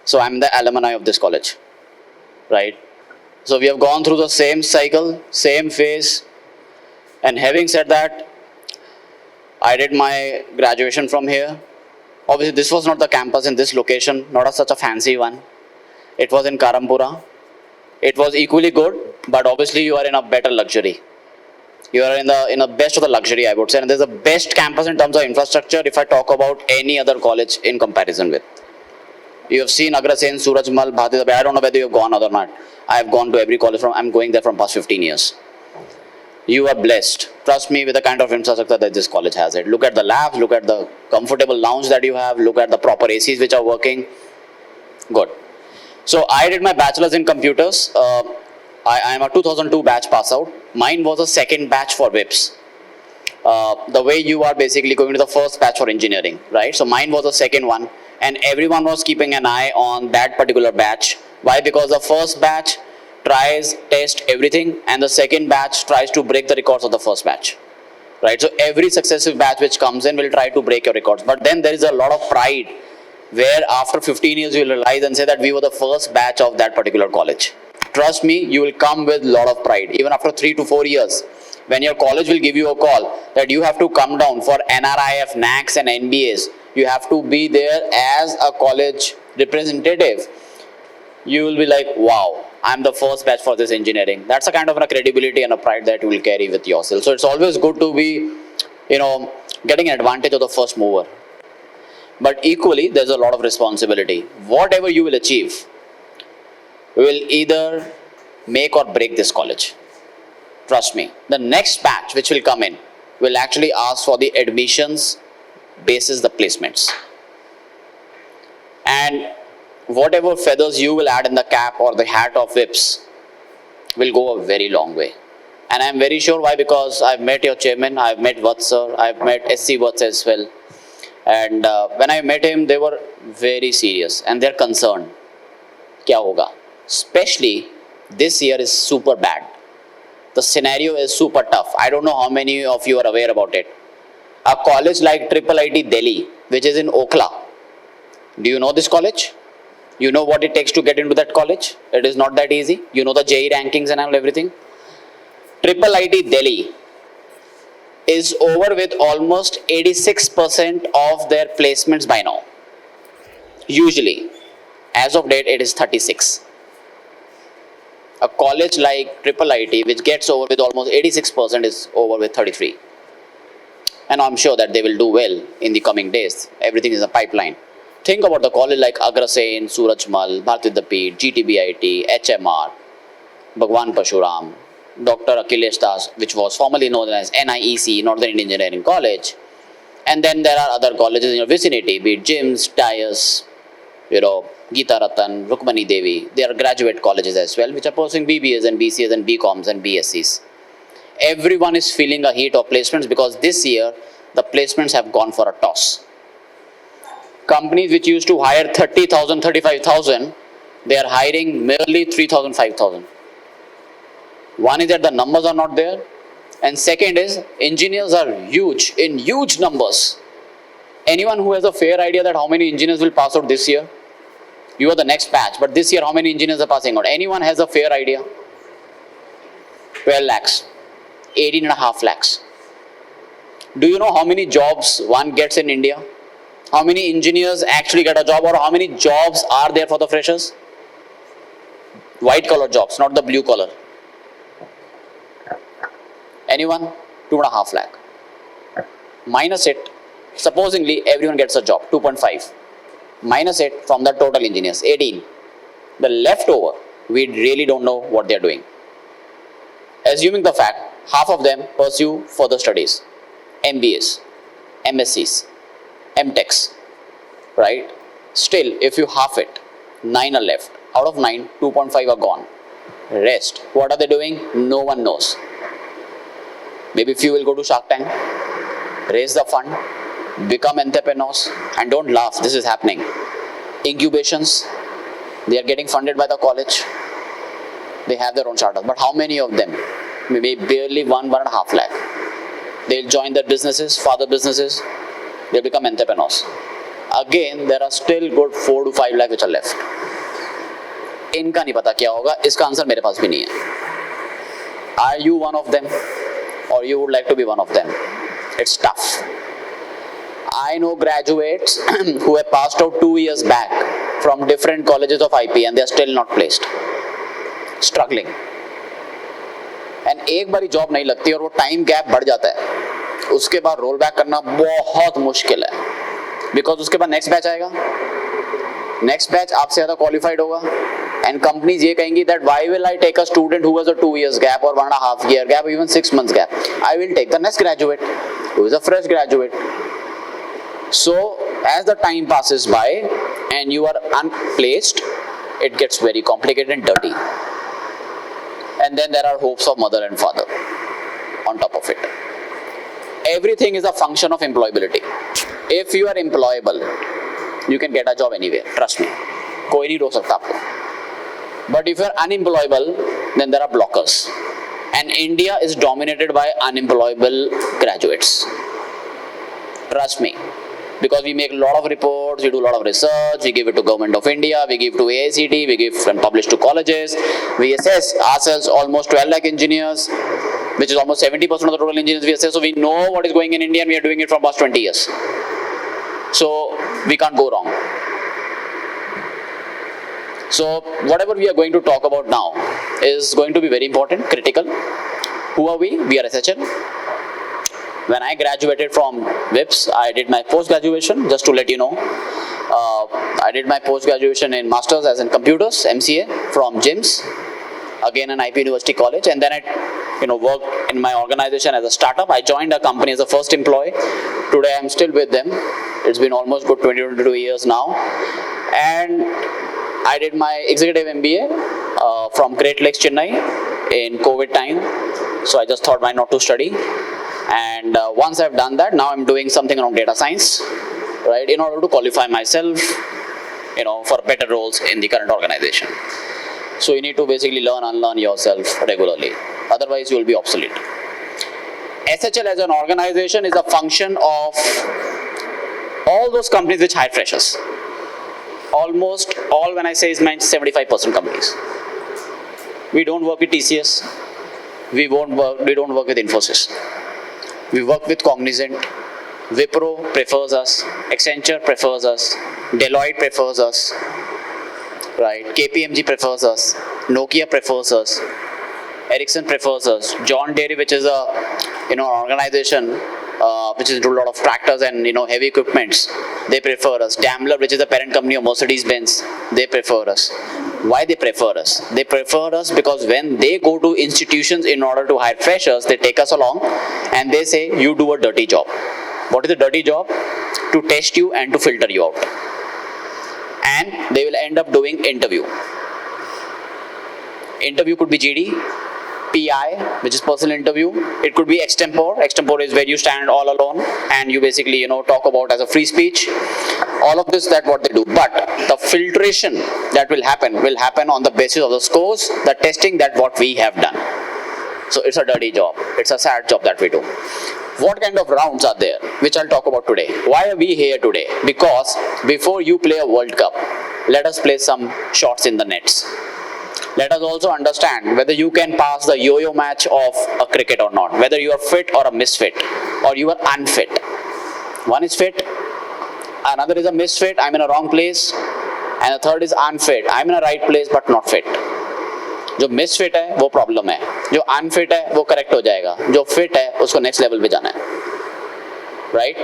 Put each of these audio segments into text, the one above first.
So I'm the alumni of this college, right? So we have gone through the same cycle, same phase. And having said that, I did my graduation from here. Obviously, this was not the campus in this location, not such a fancy one. It was in Karampura. It was equally good, but obviously you are in a better luxury. You are in the best of the luxury, I would say. And there's the best campus in terms of infrastructure if I talk about any other college in comparison with. You have seen Agra Sen, Surajmal, Bharati. I don't know whether you've gone or not. I have gone to every college I'm going there from past 15 years. You are blessed. Trust me, with the kind of infrastructure that this college has. It. Look at the labs, look at the comfortable lounge that you have, look at the proper ACs which are working. Good. So I did my bachelor's in computers. I am a 2002 batch pass out. Mine was a second batch for WIPS. The way you are basically going to the first batch for engineering, right? So mine was the second one, and everyone was keeping an eye on that particular batch. Why? Because the first batch tries, test everything, and the second batch tries to break the records of the first batch, right? So every successive batch which comes in will try to break your records. But then there is a lot of pride where after 15 years you will realize and say that we were the first batch of that particular college. Trust me, you will come with a lot of pride. Even after 3 to 4 years, when your college will give you a call that you have to come down for NRIF, NACs and NBAs, you have to be there as a college representative, you will be like, wow, I'm the first batch for this engineering. That's a kind of a credibility and a pride that you will carry with yourself. So it's always good to be, getting an advantage of the first mover. But equally, there's a lot of responsibility. Whatever you will achieve will either make or break this college. Trust me. The next batch which will come in will actually ask for the admissions basis the placements. And whatever feathers you will add in the cap or the hat of WIPS will go a very long way. And I'm very sure why, because I've met your chairman, I've met Vats sir, I've met SC Vats as well. And when I met him, they were very serious and they're concerned. Kya hoga? Especially this year is super bad. The scenario is super tough. I don't know how many of you are aware about it. A college like IIIT Delhi, which is in Okla. Do you know this college? You know what it takes to get into that college? It is not that easy. You know the JEE rankings and everything. IIIT Delhi is over with almost 86% of their placements by now. Usually, as of date, it is 36. A college like IIIT, which gets over with almost 86%, is over with 33. And I'm sure that they will do well in the coming days. Everything is a pipeline. Think about the college like Agra Sen, Surajmal, Bharati Vidyapeeth, GTBIT, HMR, Bhagwan Pashuram, Dr. Akhilesh Das, which was formerly known as NIEC, Northern Indian Engineering College. And then there are other colleges in your vicinity, be it GIMS, DIAS, Geeta Ratan, Rukmani Devi. They are graduate colleges as well, which are pursuing BBAs and BCAs and BComs and BScs. Everyone is feeling a heat of placements because this year, the placements have gone for a toss. Companies which used to hire 30,000, 35,000, they are hiring merely 3,000, 5,000. One is that the numbers are not there. And second is, engineers are huge, in huge numbers. Anyone who has a fair idea that how many engineers will pass out this year? You are the next batch, but this year how many engineers are passing out? Anyone has a fair idea? 12 lakhs, 18.5 lakhs. Do you know how many jobs one gets in India? How many engineers actually get a job, or how many jobs are there for the freshers? White collar jobs, not the blue collar. Anyone? 2.5 lakh. Minus it, supposingly everyone gets a job, 2.5. Minus it from the total engineers, 18. The leftover, we really don't know what they're doing. Assuming the fact, half of them pursue further studies, MBAs, MScs, MTechs, right? Still, if you half it, 9 are left. Out of 9, 2.5 are gone. Rest, what are they doing? No one knows. Maybe few will go to Shark Tank, raise the fund, become entrepreneurs, and don't laugh, this is happening. Incubations, they are getting funded by the college. They have their own startups. But how many of them? Maybe barely 1.5 lakh. They'll join their businesses, father businesses, they'll become entrepreneurs. Again, there are still good 4 to 5 lakh which are left. इनका नहीं पता क्या होगा, इसका answer मेरे पास भी नहीं है. Are you one of them, or you would like to be one of them? It's tough. I know graduates who have passed out 2 years back from different colleges of IP and they are still not placed, struggling. And एक बारी job नहीं लगती और वो time gap बढ़ जाता है, उसके बाद रोल बैक करना बहुत मुश्किल है, बिकॉज उसके बाद नेक्स्ट बैच आएगा, नेक्स्ट बैच आपसे ज़्यादा क्वालिफाइड होगा, एंड कंपनीज ये कहेंगी that why will I take a student who has a 2 years gap or 1.5 year gap, even 6 months gap. I will take the next graduate who is a fresh graduate. So as the time passes by and you are unplaced, it gets very complicated and dirty. And then there are hopes of mother and father on top of it. Everything is a function of employability. If you are employable, you can get a job anywhere. Trust me. कोई नहीं रोक सकता आपको. But if you are unemployable, then there are blockers. And India is dominated by unemployable graduates. Trust me. Because we make a lot of reports, we do a lot of research, we give it to Government of India, we give to AICT, we give and publish to colleges. We assess ourselves almost 12 lakh engineers, which is almost 70% of the total engineers we assess. So we know what is going in India and we are doing it for past 20 years. So we can't go wrong. So whatever we are going to talk about now is going to be very important, critical. Who are we? We are SHL. When I graduated from WIPS, I did my post-graduation, just to let you know. I did my post-graduation in Masters as in Computers, MCA, from JIMS, again an IP University College, and then I worked in my organization as a startup. I joined a company as a first employee. Today I'm still with them. It's been almost good 22 years now. And I did my executive MBA from Great Lakes, Chennai in COVID time. So I just thought why not to study. And once I've done that, now I'm doing something around data science, right, in order to qualify myself, for better roles in the current organization. So you need to basically learn, unlearn yourself regularly. Otherwise, you will be obsolete. SHL as an organization is a function of all those companies which hire freshers. Almost all, when I say, is meant 75% companies. We don't work with TCS. We don't work with Infosys. We work with Cognizant. Wipro prefers us. Accenture prefers us. Deloitte prefers us. Right? KPMG prefers us. Nokia prefers us. Ericsson prefers us. John Deere, which is a organization which is into a lot of tractors and heavy equipments, they prefer us. Daimler, which is the parent company of Mercedes-Benz, they prefer us. Why they prefer us? They prefer us because when they go to institutions in order to hire freshers, they take us along and they say, you do a dirty job. What is the dirty job? To test you and to filter you out. And they will end up doing interview. Interview could be GD, PI, which is personal interview. It could be extempore. Extempore is where you stand all alone and you basically, talk about as a free speech. All of this, that's what they do. But the filtration that will happen on the basis of the scores, the testing, that what we have done. So it's a dirty job. It's a sad job that we do. What kind of rounds are there, which I'll talk about today? Why are we here today? Because before you play a World Cup, let us play some shots in the nets. Let us also understand whether you can pass the yo-yo match of a cricket or not, whether you are fit or a misfit, or you are unfit. One is fit, another is a misfit, I'm in a wrong place, and the third is unfit, I'm in a right place but not fit. जो misfit है वो problem है, जो unfit है वो correct हो जाएगा, जो fit है उसको next level पे जाना है, right?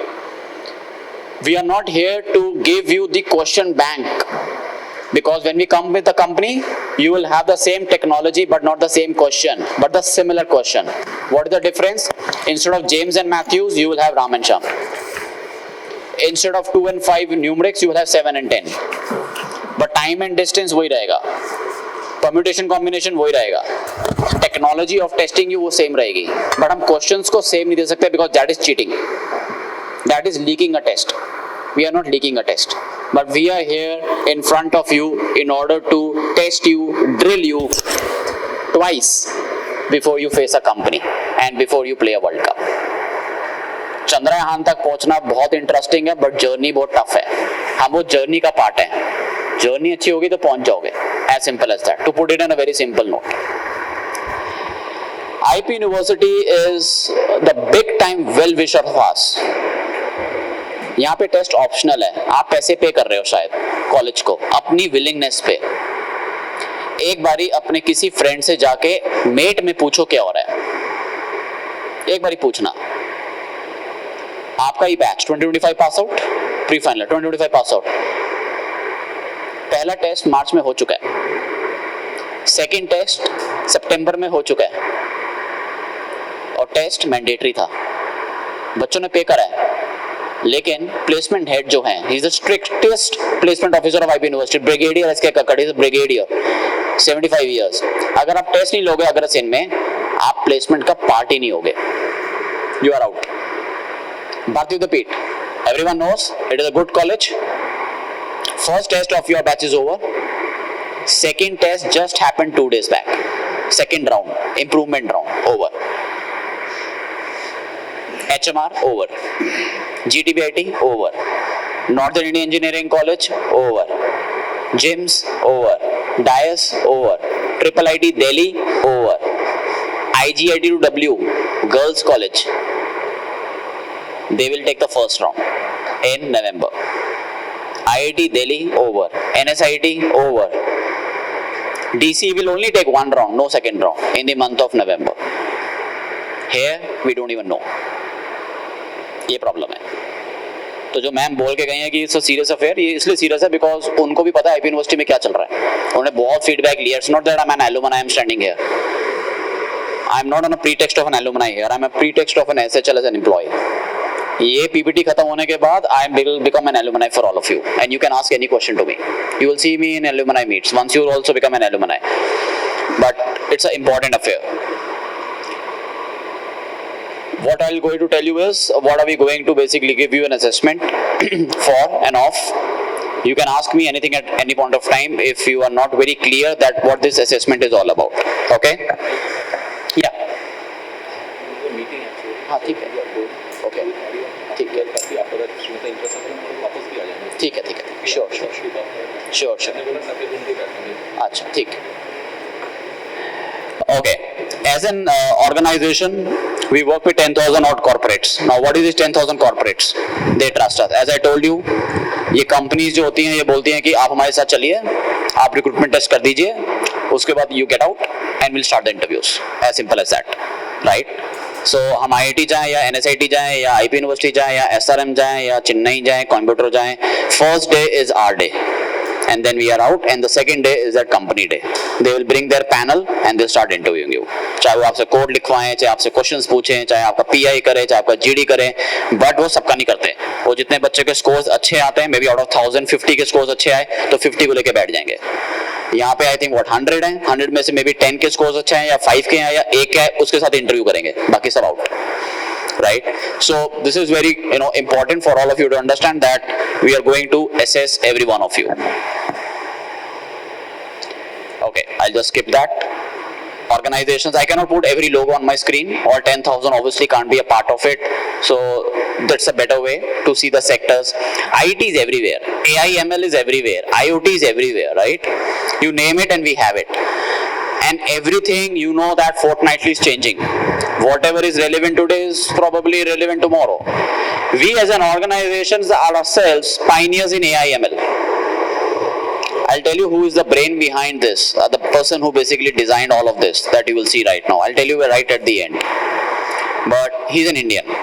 We are not here to give you the question bank. Because when we come with a company, you will have the same technology but not the same question, but the similar question. What is the difference? Instead of James and Matthews, you will have Ram and Sham. Instead of 2 and 5 numerics, you will have 7 and 10. But time and distance वही रहेगा. Permutation combination वही रहेगा. Technology of testing you वो same रहेगी. But हम questions को same नहीं दे सकते because that is cheating. That is leaking a test. We are not leaking a test, but we are here in front of you in order to test you, drill you twice before you face a company and before you play a World Cup. Chandrayaan तक पहुंचना बहुत interesting है, but journey बहुत tough है. हम वो journey का part है, जर्नी अच्छी होगी तो पहुंच जाओगे, as simple as that, to put it in a very simple note. IP University is the big time well wisher of us. यहाँ पे टेस्ट ऑप्शनल है, आप पैसे पे कर रहे हो शायद कॉलेज को अपनी विलिंगनेस पे. एक बारी अपने किसी फ्रेंड से जाके मेट में पूछो क्या हो रहा है, एक बारी पूछना. आपका ही batch 2025 pass out, pre final 2025 pass out. पहला टेस्ट मार्च में हो चुका है, सेकंड टेस्ट सितंबर में हो चुका है, और टेस्ट मैंडेटरी था, बच्चों ने पे करा है. लेकिन प्लेसमेंट हेड जो है, he is the strictest placement officer of IP university, brigadier इसके ककड़, इज ब्रिगेडियर, 75 इयर्स. अगर आप टेस्ट नहीं लोगे अग्रसेन में, आप प्लेसमेंट का पार्ट ही नहीं होगे, you are out. Bharati Vidyapeeth, everyone knows it is a good college. First test of your batch is over, second test just happened 2 days back, second round improvement round over. HMR over, GTBIT over, Northern Indian Engineering College over, GIMS over, DIAS over, Triple IT Delhi over, IGIT to W Girls College, they will take the first round in November. IIT Delhi over, NSIT over, DC will only take one round, no second round in the month of November. Here we don't even know. ये problem है. तो जो ma'am बोल के गई हैं कि it's a serious affair, ये इसलिए सीरियस है बिकॉज उनको भी पता है आईपी यूनिवर्सिटी में क्या चल रहा है. उन्होंने बहुत फीडबैक लिया. It's not that I am an alumni, I am standing here, I am not on a pretext of an alumni here, I am a pretext of an SHL as an employee. ये PPT खत्म होने के बाद I will become an alumni for all of you, and you can ask any question to me. You will see me in alumni meets once you also become an alumni, but it's a important affair. What I'll going to tell you is, what are we going to basically give you an assessment for and off. You can ask me anything at any point of time if you are not very clear that what this assessment is all about. Okay? Yeah. हाँ ठीक है. Okay. ठीक है. ठीक है. Sure. अच्छा ठीक है. Okay, as an organization, we work with 10,000 odd corporates. Now, what is this 10,000 corporates? They trust us. As I told you, ये companies जो होती हैं ये बोलती हैं कि आप हमारे साथ चलिए, आप recruitment test कर दीजिए, उसके बाद you get out and we'll start the interviews. As simple as that, right? So हम IIT जाएं या NSIT जाएं या IP University जाएं या SRM जाएं या चेन्नई जाएं, कोयम्बटूर जाएं, first day is our day. And then we are out, and the second day is that company day. They will bring their panel and they'll start interviewing you. चाहे वो आपसे code लिखवाएं, चाहे आपसे क्वेश्चंस पूछें, चाहे आपका PI करे, चाहे आपका GD करे, बट वो सबका नहीं करते. वो जितने बच्चे के स्कोर्स अच्छे आते हैं, मे बी आउट ऑफ 1050 के स्कोर्स अच्छे आए तो 50 को लेके बैठ जाएंगे. यहाँ पे आई थिंक 100 हैं, 100 में से मे बी 10 के स्कोर्स अच्छे हैं या 5 के हैं या 1 के है, उसके साथ इंटरव्यू करेंगे, बाकी सब out. Right, so this is very important for all of you to understand that we are going to assess every one of you. Okay, I'll just skip that. Organizations, I cannot put every logo on my screen. All 10,000 obviously can't be a part of it, so that's a better way to see the sectors. IT is everywhere, AI/ML is everywhere, IoT is everywhere, right? You name it and we have it. And everything that fortnightly is changing. Whatever is relevant today is probably relevant tomorrow. We as an organization are ourselves pioneers in AI/ML. I'll tell you who is the brain behind this, the person who basically designed all of this that you will see right now. I'll tell you right at the end. But he's an Indian.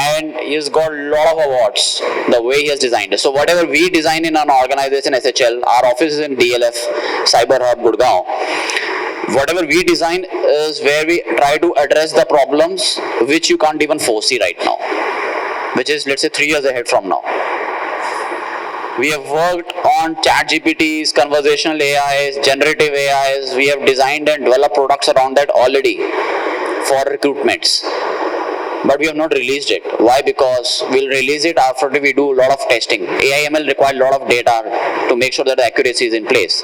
And he's got a lot of awards the way he has designed it. So whatever we design in an organization SHL, our office is in DLF, Cyber Hub, Gurgaon. Whatever we design is where we try to address the problems which you can't even foresee right now, which is let's say 3 years ahead from now. We have worked on ChatGPTs, conversational AIs, generative AIs. We have designed and developed products around that already for recruitments. But we have not released it. Why? Because we'll release it after we do a lot of testing. AI/ML requires a lot of data to make sure that the accuracy is in place.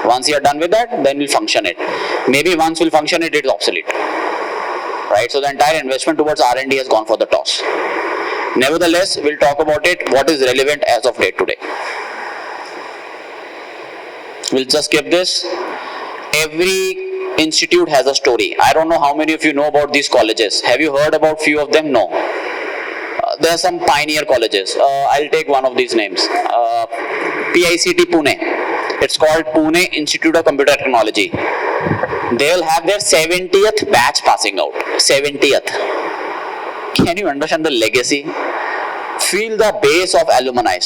Once you are done with that, then we'll function it. Maybe once we'll function it, it's obsolete. Right? So the entire investment towards R&D has gone for the toss. Nevertheless, we'll talk about it, what is relevant as of date today. We'll just skip this. Every institute has a story. I don't know how many of you know about these colleges. Have you heard about few of them? No. There are some pioneer colleges. I'll take one of these names. PICT Pune. It's called Pune Institute of Computer Technology. They will have their 70th batch passing out. 70th. Can you understand the legacy? Feel the base of alumni.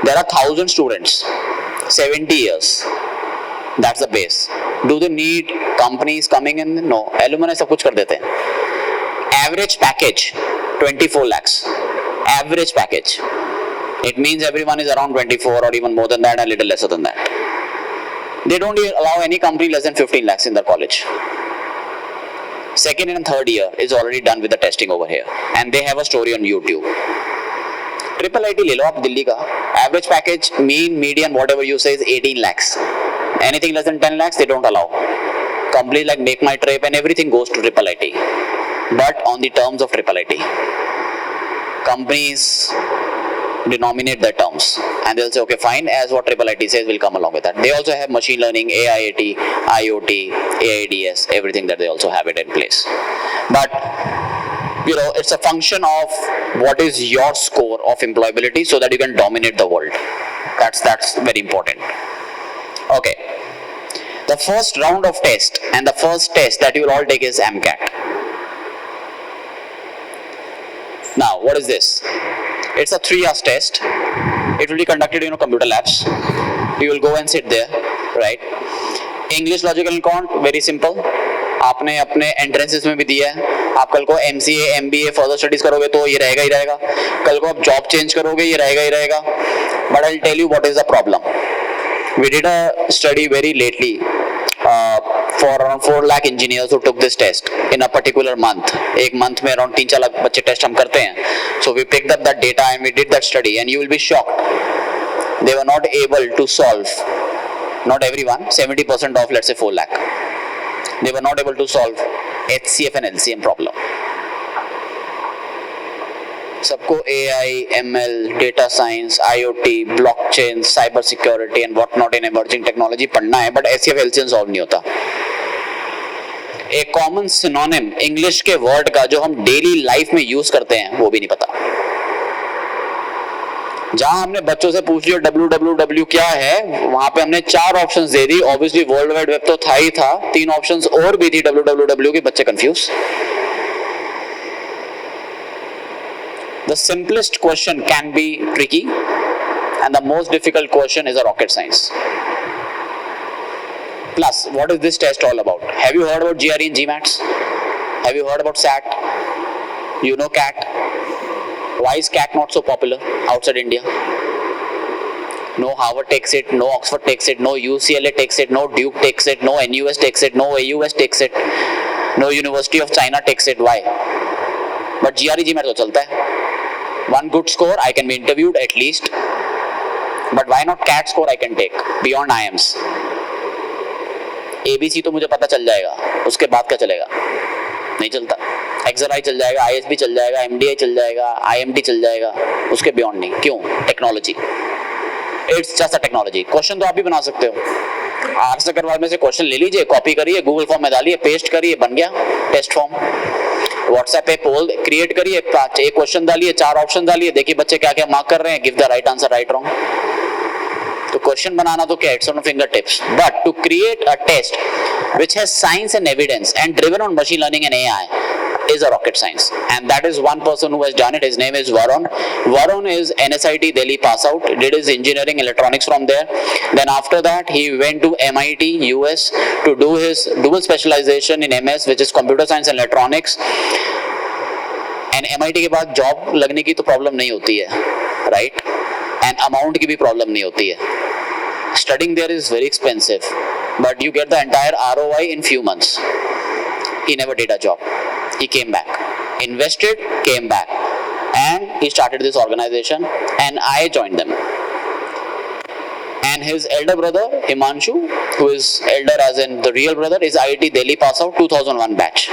There are 1,000 students. 70 years. That's the base. Do they need companies coming in? No. Alumni सब कुछ कर देते हैं. Average package 24 lakhs. Average package. It means everyone is around 24 or even more than that, and a little lesser than that. They don't allow any company less than 15 lakhs in their college. Second and third year is already done with the testing over here, and they have a story on YouTube. Triple IT ले लो आप दिल्ली का. Average package, mean, median, whatever you say is 18 lakhs. Anything less than 10 lakhs, they don't allow. Companies like Make My Trip and everything goes to Triple IT. But on the terms of Triple IT. Companies denominate their terms and they'll say, okay, fine, as what Triple IT says, we'll come along with that. They also have machine learning, AIoT, IoT, AIDS, everything that they also have it in place. But it's a function of what is your score of employability so that you can dominate the world. That's very important. Okay. The first round of test and the first test that you will all take is AMCAT. Now, what is this? It's a 3 hours test. It will be conducted in computer labs. You will go and sit there, right? English logical and quant, very simple. आपने अपने entrances में भी दिया है. आप कल को MCA, MBA, further studies करोगे तो ये रहेगा ही रहेगा. कल को आप जॉब चेंज करोगे ये रहेगा ही रहेगा. But I'll tell you what is the problem. We did a study very lately for around 4 lakh engineers who took this test in a particular month. एक month में around 3-4 लाख बच्चे टेस्ट हम करते हैं. So we picked up that data and we did that study, and you will be shocked. They were not able to solve, not everyone, 70% of let's say 4 lakh. They were not able to solve HCF and LCM problem. सबको AI, ML, data science, IoT, blockchain, cyber security and what not in emerging technology पढ़ना है, but HCF, LCM solve नहीं होता. एक common synonym English के word का जो हम डेली लाइफ में यूज करते हैं वो भी नहीं पता. जहां हमने बच्चों से पूछ लिया www क्या है, वहां पे हमने 4 ऑप्शंस दे दी. ऑब्वियसली वर्ल्ड वाइड वेब तो था ही था, 3 ऑप्शंस और भी थी www के. बच्चे confuse. The simplest question can be tricky and the most difficult question is a rocket science. Plus, what is this test all about? Have you heard about GRE and GMATs? Have you heard about SAT? You know CAT? Why is CAT not so popular outside India? No Harvard takes it, no Oxford takes it, no UCLA takes it, no Duke takes it, no NUS takes it, no AUS takes it, no University of China takes it. Why? But GRE GMAT तो चलता है. One good score, I can be interviewed at least. But why not CAT score I can take beyond IIMs? ABC तो मुझे पता चल जाएगा, उसके बाद क्या चलेगा? नहीं चलता. XRI चल जाएगा, ISB चल जाएगा, MDI चल जाएगा, IMD चल जाएगा, उसके beyond नहीं. क्यों? Technology. It's just a technology. Question तो आप भी बना सकते हो. आर्ट्स अग्रवाल में से क्वेश्चन ले लीजिए, कॉपी करिए, गूगल फॉर्म में डालिए, पेस्ट करिए, बन गया टेस्ट फॉर्म. व्हाट्सएप पे पोल क्रिएट करिए, 1 क्वेश्चन डालिए, 4 ऑप्शन डालिए, देखिए बच्चे क्या क्या मार्क कर रहे हैं. Give the right answer, right wrong. तो क्वेश्चन बनाना तो क्या, it's on finger tips. But to create a test which has science and evidence and driven on machine learning and AI is a rocket science, and that is one person who has done it. His name is Varun. Varun is NSIT Delhi pass out, did his engineering electronics from there. Then after that he went to MIT US to do his dual specialization in MS, which is computer science and electronics. And MIT के बाद job लगने की तो problem नहीं होती है, right? And amount की भी प्रॉब्लम नहीं होती है. Studying there is very expensive, but you get the entire ROI in few months. He never did a job. He came back, invested, came back, and he started this organization, and I joined them. And his elder brother Himanshu, who is elder as in the real brother, is IIT Delhi pass out 2001 batch.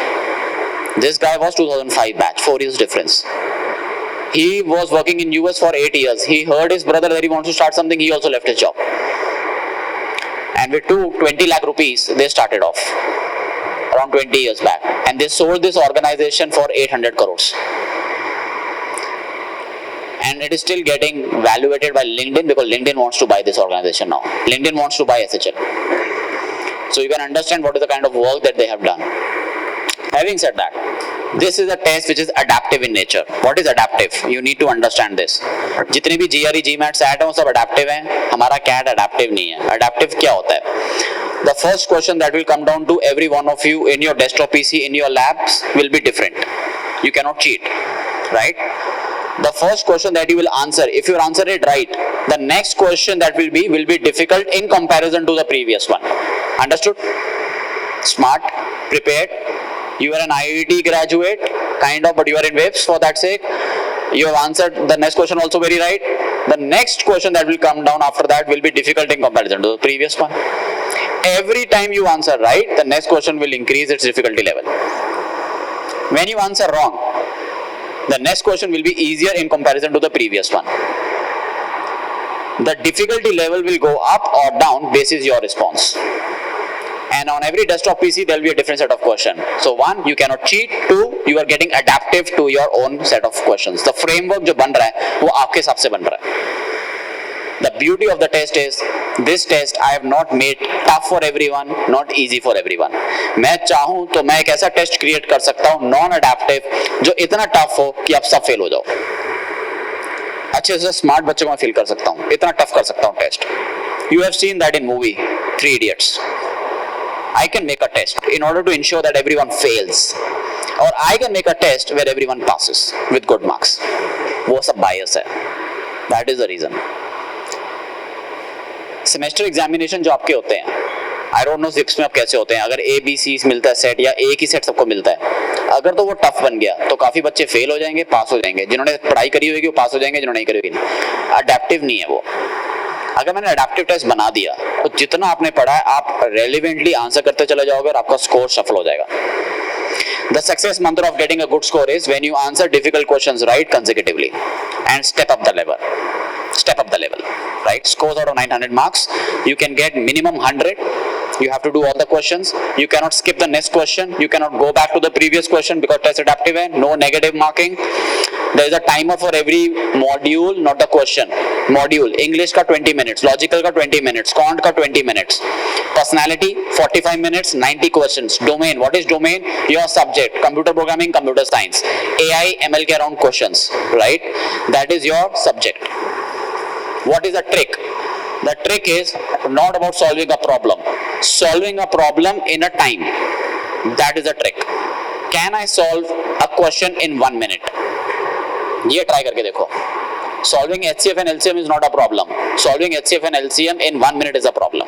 This guy was 2005 batch, 4 years difference. He was working in US for 8 years. He heard his brother that he wants to start something. He also left his job. And with 20 lakh rupees, they started off around 20 years back. And they sold this organization for 800 crores. And it is still getting valuated by LinkedIn because LinkedIn wants to buy this organization now. LinkedIn wants to buy SHL. So you can understand what is the kind of work that they have done. Having said that, this is a test which is adaptive in nature. What is adaptive? You need to understand this. जितने भी GRE, GMAT, SAT हैं वो सब adaptive हैं. हमारा CAT adaptive नहीं है. Adaptive क्या होता है? The first question that will come down to every one of you in your desktop PC, in your labs will be different. You cannot cheat, right? The first question that you will answer, if you answer it right, the next question that will be difficult in comparison to the previous one. Understood? Smart, prepared. You are an IIT graduate, kind of, but you are in WIPS for that sake. You have answered the next question also very right. The next question that will come down after that will be difficult in comparison to the previous one. Every time you answer right, the next question will increase its difficulty level. When you answer wrong, the next question will be easier in comparison to the previous one. The difficulty level will go up or down basis your response. And on every desktop PC, there will be a different set of questions. So one, you cannot cheat. Two, you are getting adaptive to your own set of questions. The framework जो बन रहा है, वो आपके हिसाब से बन रहा है. The beauty of the test is, this test I have not made tough for everyone, not easy for everyone. मैं चाहूँ तो मैं एक ऐसा टेस्ट क्रिएट कर सकता हूँ नॉन अडेप्टिव जो इतना टफ हो कि आप सब फेल हो जाओ. अच्छे से स्मार्ट बच्चे को मैं फील कर सकता हूँ, इतना टफ कर सकता हूँ test. You have seen that in movie 3 Idiots. I can make a test in order to ensure that everyone fails, or I can make a test where everyone passes with good marks. वो सब bias है. That is the reason. Semester examination जो आपके होते हैं, I don't know six में आप कैसे होते हैं. अगर ए बी सी मिलता है सेट या एक ही सेट सबको मिलता है, अगर तो वो टफ बन गया तो काफी बच्चे फेल हो जाएंगे, पास हो जाएंगे. जिन्होंने पढ़ाई करी होगी वो पास हो जाएंगे, जिन्होंने नहीं करी होगी नहीं. अडेप्टिव नहीं है वो. अगर मैंने अडेप्टिव टेस्ट बना दिया तो जितना आपने पढ़ा है आप रेलिवेंटली आंसर करते चले जाओगे और आपका स्कोर सफल हो जाएगा. The success mantra of getting a good score is when you answer difficult questions right consecutively and step up the level. Step up the level, right? Scores out of 900 marks, you can get minimum 100. You have to do all the questions. You cannot skip the next question. You cannot go back to the previous question because test adaptive hai. No negative marking. There is a timer for every module, not the question. Module, English ka 20 minutes, logical ka 20 minutes, quant ka 20 minutes, personality 45 minutes, 90 questions. Domain, what is domain? Your subject, computer programming, computer science, AI, ML ke around questions, right? That is your subject. What is the trick? The trick is not about solving a problem. Solving a problem in a time. That is the trick. Can I solve a question in 1 minute? ये try करके देखो. Solving HCF and LCM is not a problem. Solving HCF and LCM in 1 minute is a problem.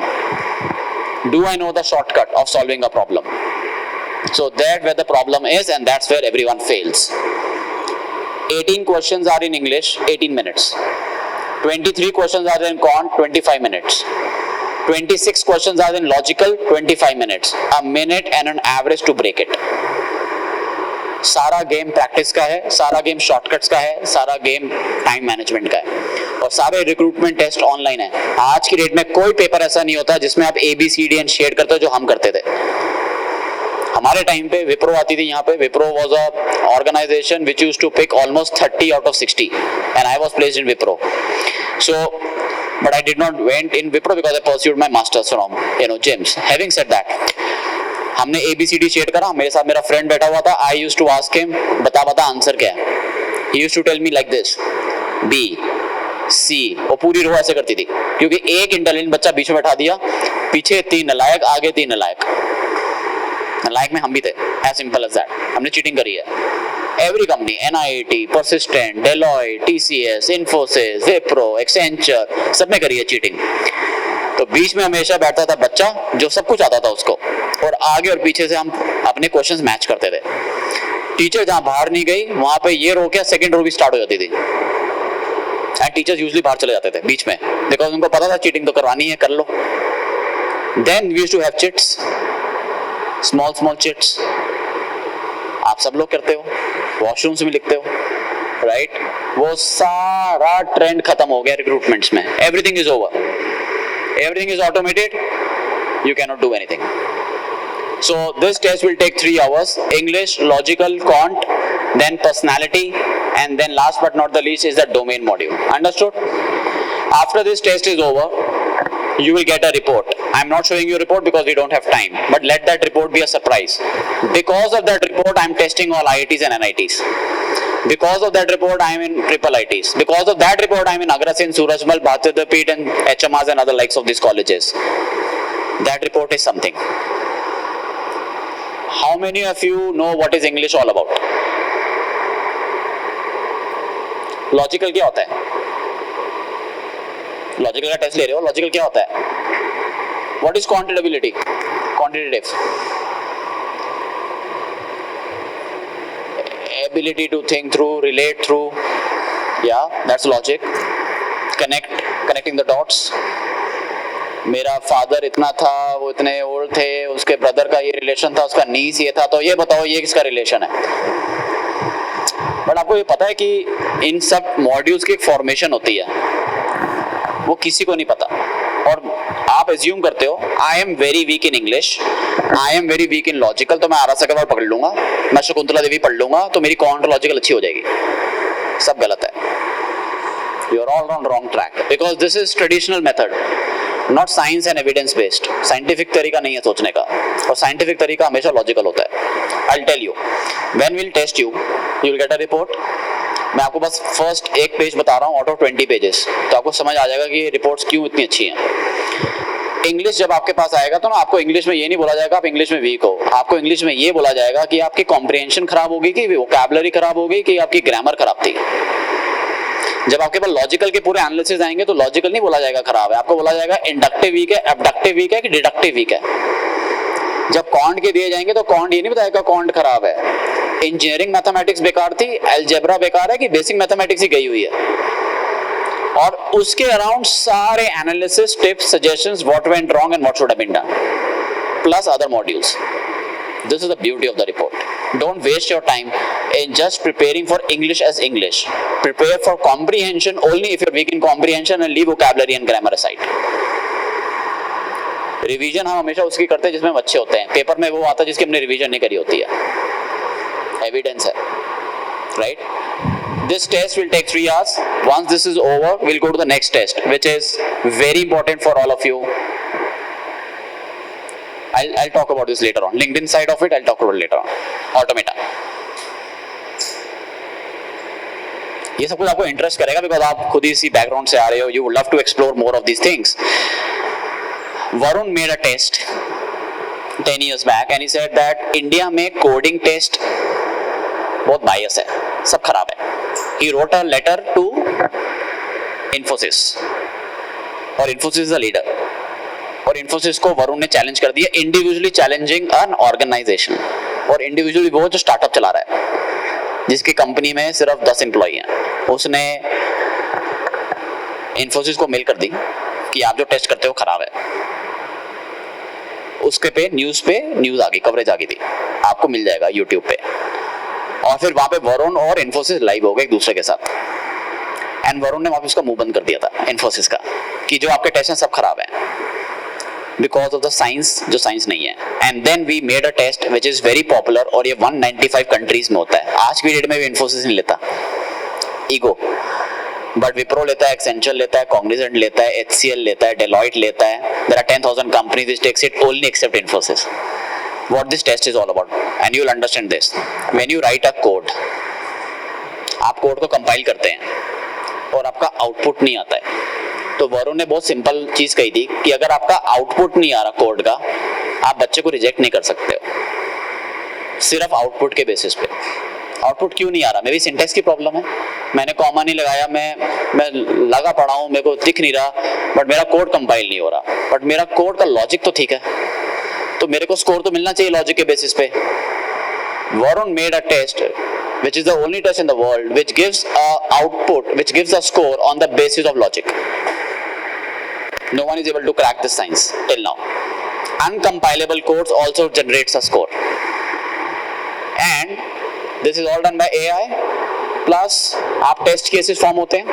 Do I know the shortcut of solving a problem? So that's where the problem is, and that's where everyone fails. 18 questions are in English, 18 minutes. 23 questions are in quant, 25 minutes. 26 questions are in logical, 25 minutes. A minute and an average to break it. सारा game practice का है, सारा game shortcuts का है, सारा game time management का है, और सारे रिक्रूटमेंट टेस्ट ऑनलाइन है. आज की डेट में कोई पेपर ऐसा नहीं होता जिसमें आप ABCD एंड शेड करते हो जो हम करते थे. हमारे टाइम पे विप्रो आती थी. यहाँ पे Wipro was a organisation which used to pick almost 30 out of 60 and I was placed in Wipro. So but I did not went in Wipro because I pursued my masters from GIMS. Having said that, हमने ABCD shade करा. मेरे साथ मेरा friend बैठा हुआ था. I used to ask him, बता answer क्या है. He used to tell me like this, B, C. वो पूरी रो ऐसे करती थी क्योंकि एक इंटेलिजेंट बच्चा बीच में बैठा दिया, पीछे 3 नालायक, आगे 3 नालायक. नालायक में हम भी थे. As simple as that. हमने चीटिंग करी है. Every company, NIT, Persistent, Deloitte, TCS, Infosys, Wipro, Accenture, सब में करी है चीटिंग. तो बीच में हमेशा बैठता था बच्चा जो सब कुछ आता था उसको, और आगे और पीछे से हम अपने क्वेश्चंस मैच करते थे. टीचर जहां बाहर नहीं गई वहां पे ये रो क्या सेकंड रो भी स्टार्ट हो जाती थी. एंड टीचर्स यूजुअली बाहर चले जाते थे बीच में बिकॉज उनको पता था चीटिंग तो करवानी है, कर लो. Then we used to have chits, small chits. आप सब लोग करते हो, वॉशरूम्स में लिखते हो. राइट वो सारा ट्रेंड खत्म हो गया रिक्रूटमेंट्स में. Everything is over, everything is automated, you cannot do anything. So this test will take 3 hours: English, logical, quant, then personality, and then last but not the least is the domain module. Understood? After this test is over, you will get a report. I'm not showing you a report because we don't have time, but let that report be a surprise. Because of that report, I'm testing all IITs and NITs. Because of that report, I'm in triple ITs. Because of that report, I'm in Agrasen, Surajmal, Bhatyadeepit and HMRs and other likes of these colleges. That report is something. How many of you know what is English all about? Logical क्या होता है? Logical का test ले रहे हो, logical क्या होता है? What is quantitability? Quantitative. Ability to think through, relate through. Yeah, that's logic. Connecting the dots. मेरा फादर इतना था, वो इतने ओल्ड थे, उसके ब्रदर का ये रिलेशन था, उसका नीस ये था, तो ये बताओ ये किसका रिलेशन है. बट आपको ये पता है कि इन सब मॉड्यूल्स की एक फॉर्मेशन होती है, वो किसी को नहीं पता. और आप एज्यूम करते हो I am very weak in English, I am very weak in logical, तो मैं आरएस अग्रवाल पकड़ लूंगा, मैं शकुंतला देवी पढ़ लूंगा, तो मेरी कॉन्ट लॉजिकल अच्छी हो जाएगी. सब गलत है. You are all on wrong track because this is traditional method, not science and evidence based. Scientific तरीका नहीं है सोचने का, और साइंटिफिक तरीका हमेशा लॉजिकल होता है. I will tell you when will test you, you will get a report. मैं आपको बस फर्स्ट एक पेज बता रहा हूँ आउट ऑफ 20 पेजेस, तो आपको समझ आ जाएगा कि ये रिपोर्ट्स क्यों इतनी अच्छी हैं. इंग्लिश जब आपके पास आएगा तो ना आपको इंग्लिश में ये नहीं बोला जाएगा आप इंग्लिश में वीक हो, आपको इंग्लिश में ये बोला जाएगा कि आपकी कॉम्प्रिहेंशन खराब होगी, कि वोकैबुलरी खराब होगी, कि आपकी ग्रामर खराब थी. जब आपके पास लॉजिकल के पूरे एनालिसिस आएंगे तो लॉजिकल नहीं बोला जाएगा खराब है, आपको बोला जाएगा इंडक्टिव वीक है, एबडक्टिव वीक है कि डिडक्टिव वीक है. जब कॉन्ट के दिए जाएंगे तो कॉन्ट ये नहीं बताएगा कॉन्ट खराब है. इंजीनियरिंग मैथमेटिक्स बेकार थी, अलजेब्रा बेकार है, कि बेसिक मैथमेटिक्स ही गई हुई है. और उसके अराउंड सारे analysis, tips, suggestions, what went wrong and what should have been done, plus other modules. This is the beauty of the report. Don't waste your time in just preparing for English as English. Prepare for comprehension only if you're weak in comprehension and leave vocabulary and grammar aside. Revision हम हमेशा उसकी करते हैं जिसमें हम अच्छे होते हैं. पेपर में वो आता है जिसकी हमने रिवीजन नहीं करी होती है. Evidence है, right? This test will take 3 hours. Once this is over, we'll go to the next test, which is very important for all of you. I'll talk about this later on. LinkedIn side of it, I'll talk about later on. Automata. ये सब कुछ आपको interest करेगा because आप खुद ही इसी background से आ रहे हो. You would love to explore more of these things. Varun made a test 10 years back and he said that India में कोडिंग टेस्ट बहुत बायस है, सब खराब है. He wrote a letter to Infosys और Infosys is a leader. और इन्फोसिस को वरुण ने चैलेंज कर दिया, इंडिविजुअली चैलेंजिंग एन ऑर्गेनाइजेशन. और इंडिविजुअली वो जो स्टार्टअप चला रहा है जिसकी कंपनी में सिर्फ 10 एम्प्लॉई हैं, उसने इन्फोसिस को मेल कर दी कि आप जो टेस्ट करते हो खराब है. उसके पे न्यूज आ गई, कवरेज आ गई थी, आपको मिल जाएगा यूट्यूब पे. और फिर वहां पे वरुण और इन्फोसिस लाइव हो गए एक दूसरे के साथ. एंड वरुण ने वापस उसका मुंह बंद कर दिया था इन्फोसिस का कि जो आपके टेस्ट हैं सब खराब हैं बिकॉज ऑफ द साइंस, जो साइंस नहीं है. And then we made a test which is very popular और ये 195 कंट्रीज में होता है. आज की डेट में भी इन्फोसिस नहीं लेता, ईगो. बट विप्रो लेता है, एक्सेंचर लेता है, कॉग्निजेंट लेता है, HCL लेता है, डेलॉइट लेता है. There are 10,000 companies which takes it only except Infosys. What this test is all about and you will understand this. When you write a code, आप कोड को कंपाइल करते हैं और आपका आउटपुट नहीं आता है, तो वरुण ने बहुत सिंपल चीज कही थी कि अगर आपका आउटपुट नहीं आ रहा कोड का, आप बच्चे को रिजेक्ट नहीं कर सकते हो सिर्फ आउटपुट के बेसिस पे. आउटपुट क्यों नहीं आ रहा? मे भी सिंटेक्स की प्रॉब्लम है, मैंने कॉमा नहीं लगाया, मैं लगा पड़ा हूं, मेरे को दिख नहीं रहा, बट मेरा कोड कंपाइल नहीं हो रहा. बट मेरा कोड का लॉजिक तो ठीक है, तो मेरे को स्कोर तो मिलना चाहिए लॉजिक के बेसिस पे. Varun made a test which is the only test in the world which gives a output, which gives a score on the basis of logic. No one is able to crack this science till now. Uncompilable codes also generates a score, and this is all done by AI. Plus आप test cases form होते हैं,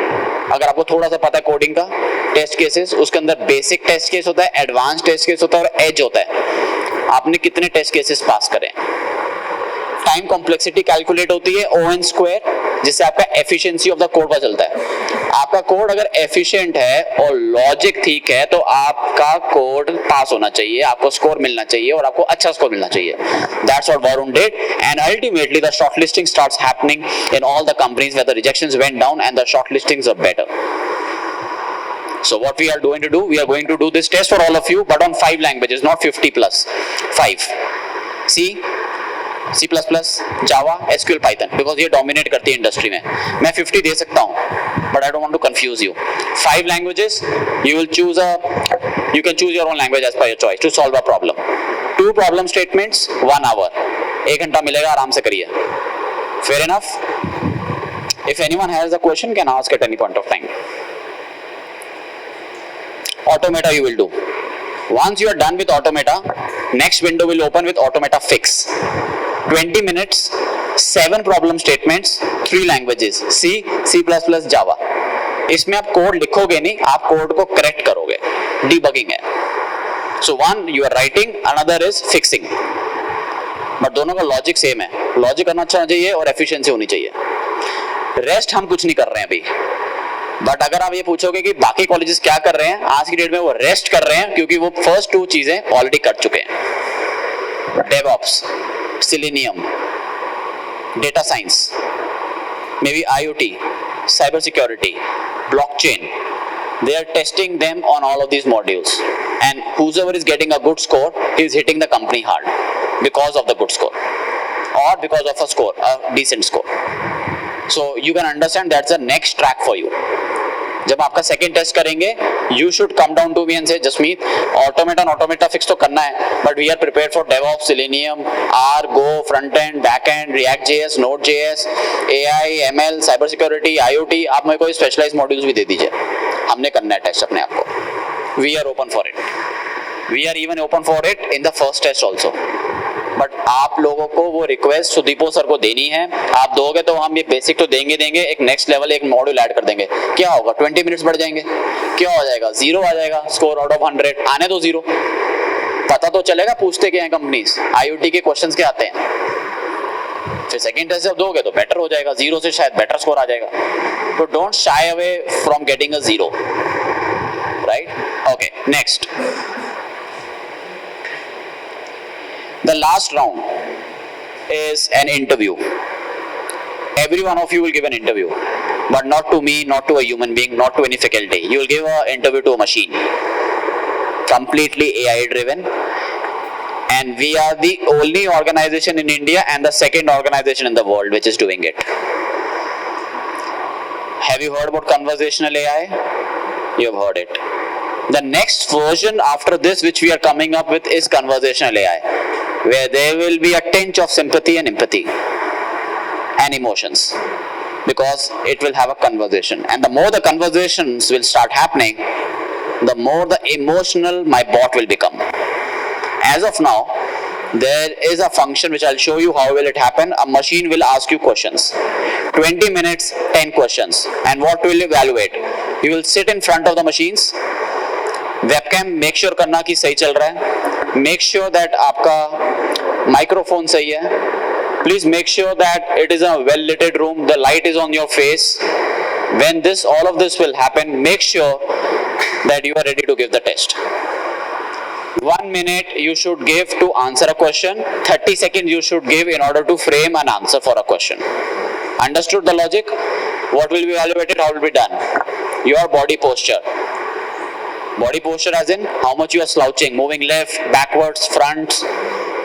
अगर आपको थोड़ा सा पता है coding का, टेस्ट केसेस, उसके अंदर बेसिक टेस्ट केस होता है, एडवांस टेस्ट केस होता है और एज होता है। आपने कितने टेस्ट केसेस पास करें। टाइम कॉम्प्लेक्सिटी कैलकुलेट होती है ON स्क्वायर, जिससे आपका एफिशिएंसी ऑफ द कोड पता चलता है। आपका कोड अगर एफिशिएंट है और लॉजिक ठीक है तो आपका कोड पास होना चाहिए, आपको स्कोर मिलना चाहिए और आपको अच्छा स्कोर मिलना चाहिए। That's what Varun did and ultimately the shortlisting starts happening in all the companies where the rejections went down and the shortlistings are better. So what we are going to do, we are going to do this test for all of you, but on 5 languages, not 50 plus. 5. C, C++, Java, SQL, Python, because ये dominate करती है industry में. मैं 50 दे सकता हूँ, but I don't want to confuse you. 5 languages, you will choose you can choose your own language as per your choice to solve a problem. 2 problem statements, 1 hour. 1 घंटा मिलेगा, आराम से करिए. Fair enough? If anyone has a question, can ask at any point of time. Automata you will do. Once you are done with automata, next window will open with automata fix. 20 minutes, 7 problem statements, 3 languages, C, C++, Java. इसमें आप code लिखोगे नहीं, आप code को correct करोगे, debugging है. So one you are writing, another is fixing. But दोनों का लॉजिक सेम है, लॉजिक करना अच्छा होना चाहिए और एफिशिएंसी होनी चाहिए. रेस्ट हम कुछ नहीं कर रहे हैं अभी. बट अगर आप ये पूछोगे कि बाकी कॉलेजेस क्या कर रहे हैं, आज की डेट में वो रेस्ट कर रहे हैं क्योंकि वो फर्स्ट 2 चीजें ऑलरेडी कर चुके हैं. DevOps, selenium, data science, may be IoT, cyber security, blockchain. They are testing them on all of these modules, and whoever is getting a good score is hitting the company hard because of the good score or because of a score, a decent score. So you can understand that's the next track for you. जब आपका second test करेंगे, you should come down to me and say, Jasmeet, automata fix तो करना है, but we are prepared for DevOps, Selenium, R, Go, front end, back end, React.js, Node.js, AI, ML, cyber security, IoT. आप मेरे को specialised modules भी दे दीजिए, हमने करना है टेस्ट अपने आप को. We are open for it. We are even open for it in the first test also. But आप लोगों को वो रिक्वेस्ट सुदीपो सर को देनी है. आप दोगे तो हम ये बेसिक तो देंगे, एक नेक्स्ट लेवल एक मॉड्यूल ऐड कर देंगे. क्या होगा, 20 मिनट्स बढ़ जाएंगे. क्या हो जाएगा, 0 आ जाएगा स्कोर आउट ऑफ 100. आने दो 0, पता तो चलेगा पूछते क्या है कंपनीज, IoT के क्वेश्चंस क्या आते हैं. फिर सेकंड टेस्ट जब दोगे तो बेटर हो जाएगा, 0 से शायद बेटर स्कोर आ जाएगा. तो don't shy away from getting a 0, right. Okay, next. The last round is an interview. Every one of you will give an interview, but not to me, not to a human being, not to any faculty. You will give an interview to a machine, completely AI driven, and we are the only organization in India and the second organization in the world which is doing it. Have you heard about conversational AI? You have heard it. The next version after this which we are coming up with is conversational AI, where there will be a tinge of sympathy and empathy and emotions, because it will have a conversation, and the more the conversations will start happening, the more the emotional my bot will become. As of now, there is a function which I'll show you how will it happen. A machine will ask you questions, 20 minutes, 10 questions, and what will evaluate? You will sit in front of the machines, webcam make sure करना कि सही चल रहा है, make sure that आपका microphone सही है, please make sure that it is a well lit room, the light is on your face. When all of this will happen, make sure that you are ready to give the test. 1 minute you should give to answer a question, 30 seconds you should give in order to frame an answer for a question. Understood the logic? What will be evaluated, how will be done? Your body posture. Body posture as in how much you are slouching, moving left, backwards, front,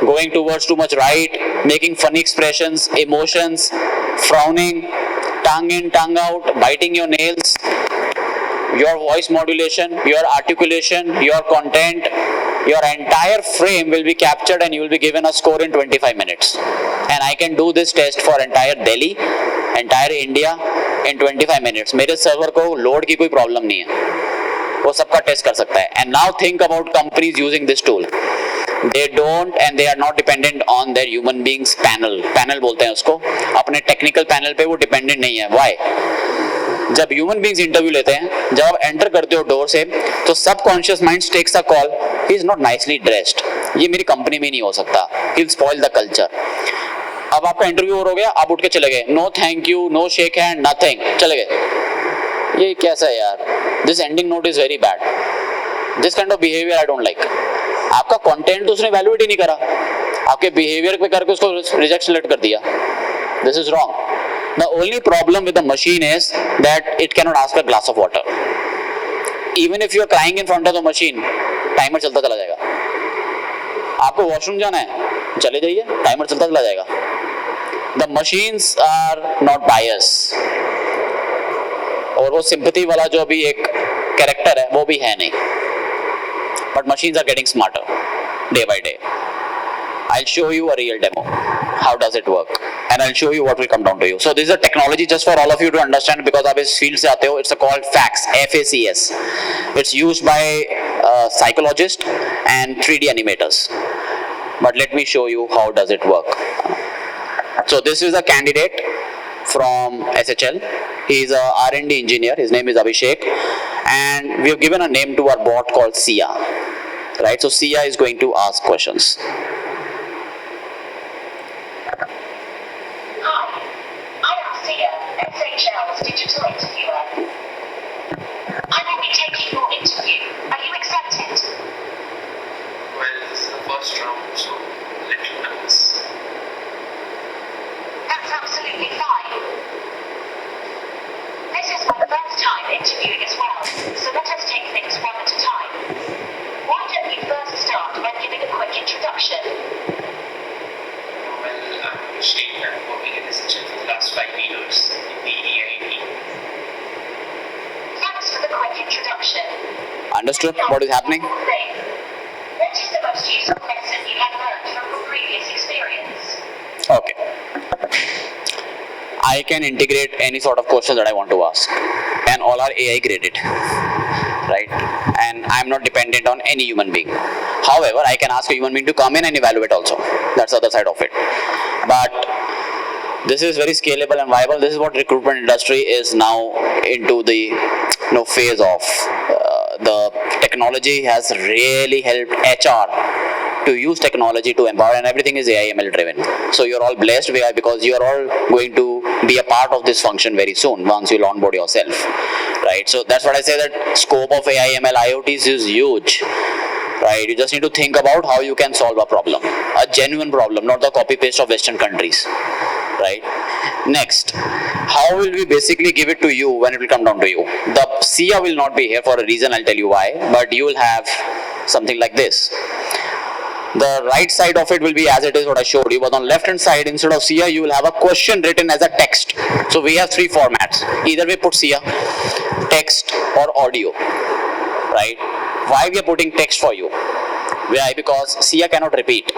going towards too much right, making funny expressions, emotions, frowning, tongue in, tongue out, biting your nails, your voice modulation, your articulation, your content, your entire frame will be captured and you will be given a score in 25 minutes. And I can do this test for entire Delhi, entire India in 25 minutes. मेरे server को load की कोई problem नहीं है, वो सबका test कर सकता है. And now think about companies using this tool. they don't and they are not dependent on their human beings panel बोलते हैं उसको, अपने टेक्निकल पैनल पे वो डिपेंडेंट नहीं है. Why? जब ह्यूमन बींग्स इंटरव्यू लेते हैं, जब आप एंटर करते हो डोर से, तो subconscious mind takes a call, he is not nicely dressed, ये मेरी कंपनी में नहीं हो सकता, he will spoil the culture. अब आपका इंटरव्यू हो गया, आप उठ के चले गए, no thank you, no shake hand, nothing, चले गए. ये कैसा है यार? This ending note is very bad. This kind of behaviour I don't like. आपका कंटेंट उसने वैल्यूएट ही नहीं करा, आपके बिहेवियर पे करके उसको रिजेक्शन लेट कर दिया. This is wrong. The only problem with the machine is that it cannot ask a glass of water. Even if you are crying in front of the machine, timer चलता चला जाएगा. आपको washroom जाना है, चले जाइए, टाइमर चलता चला जाएगा. The machines are not biased. और वो सिंपैथी वाला जो अभी एक कैरेक्टर है वो भी है नहीं. But machines are getting smarter day by day. I'll show you a real demo. How does it work? And I'll show you what will come down to you. So this is a technology just for all of you to understand because आप इस field से आते हो. It's called FACS, F-A-C-S. It's used by psychologists and 3D animators. But let me show you how does it work. So this is a candidate from SHL. He is a R&D engineer. His name is Abhishek, and we have given a name to our bot called Sia. Right? So Sia is going to ask questions. SHL's digital interviewer. I will be taking your interview. Are you accepted? Well, this is the first round, so a little nervous. That's absolutely fine. This is my first time interviewing as well, so let us take things one at a time. Why don't you first start by giving a quick introduction? Well, I'm Abhishek. I'm working at SHL for the last 5 years in the EIT. Thanks for the quick introduction. Understood what is happening? What is the most useful lesson you have learned from your previous experience? Okay. I can integrate any sort of question that I want to ask, and all are AI graded, right? And I'm not dependent on any human being. However, I can ask a human being to come in and evaluate also. That's the other side of it. But this is very scalable and viable. This is what recruitment industry is now into the phase of. The technology has really helped HR to use technology to empower, and everything is AI ML driven. So you're all blessed because you are all going to be a part of this function very soon once you'll onboard yourself, right? So that's what I say, that scope of AI ML IoTs is huge, right? You just need to think about how you can solve a problem, a genuine problem, not the copy paste of Western countries, right? Next, how will we basically give it to you when it will come down to you? The SIA will not be here for a reason, I'll tell you why, but you will have something like this. The right side of it will be as it is what I showed you, but on left hand side, instead of SIA, you will have a question written as a text. So we have 3 formats. Either we put SIA, text or audio, right? Why we are putting text for you? Why? Because SIA cannot repeat.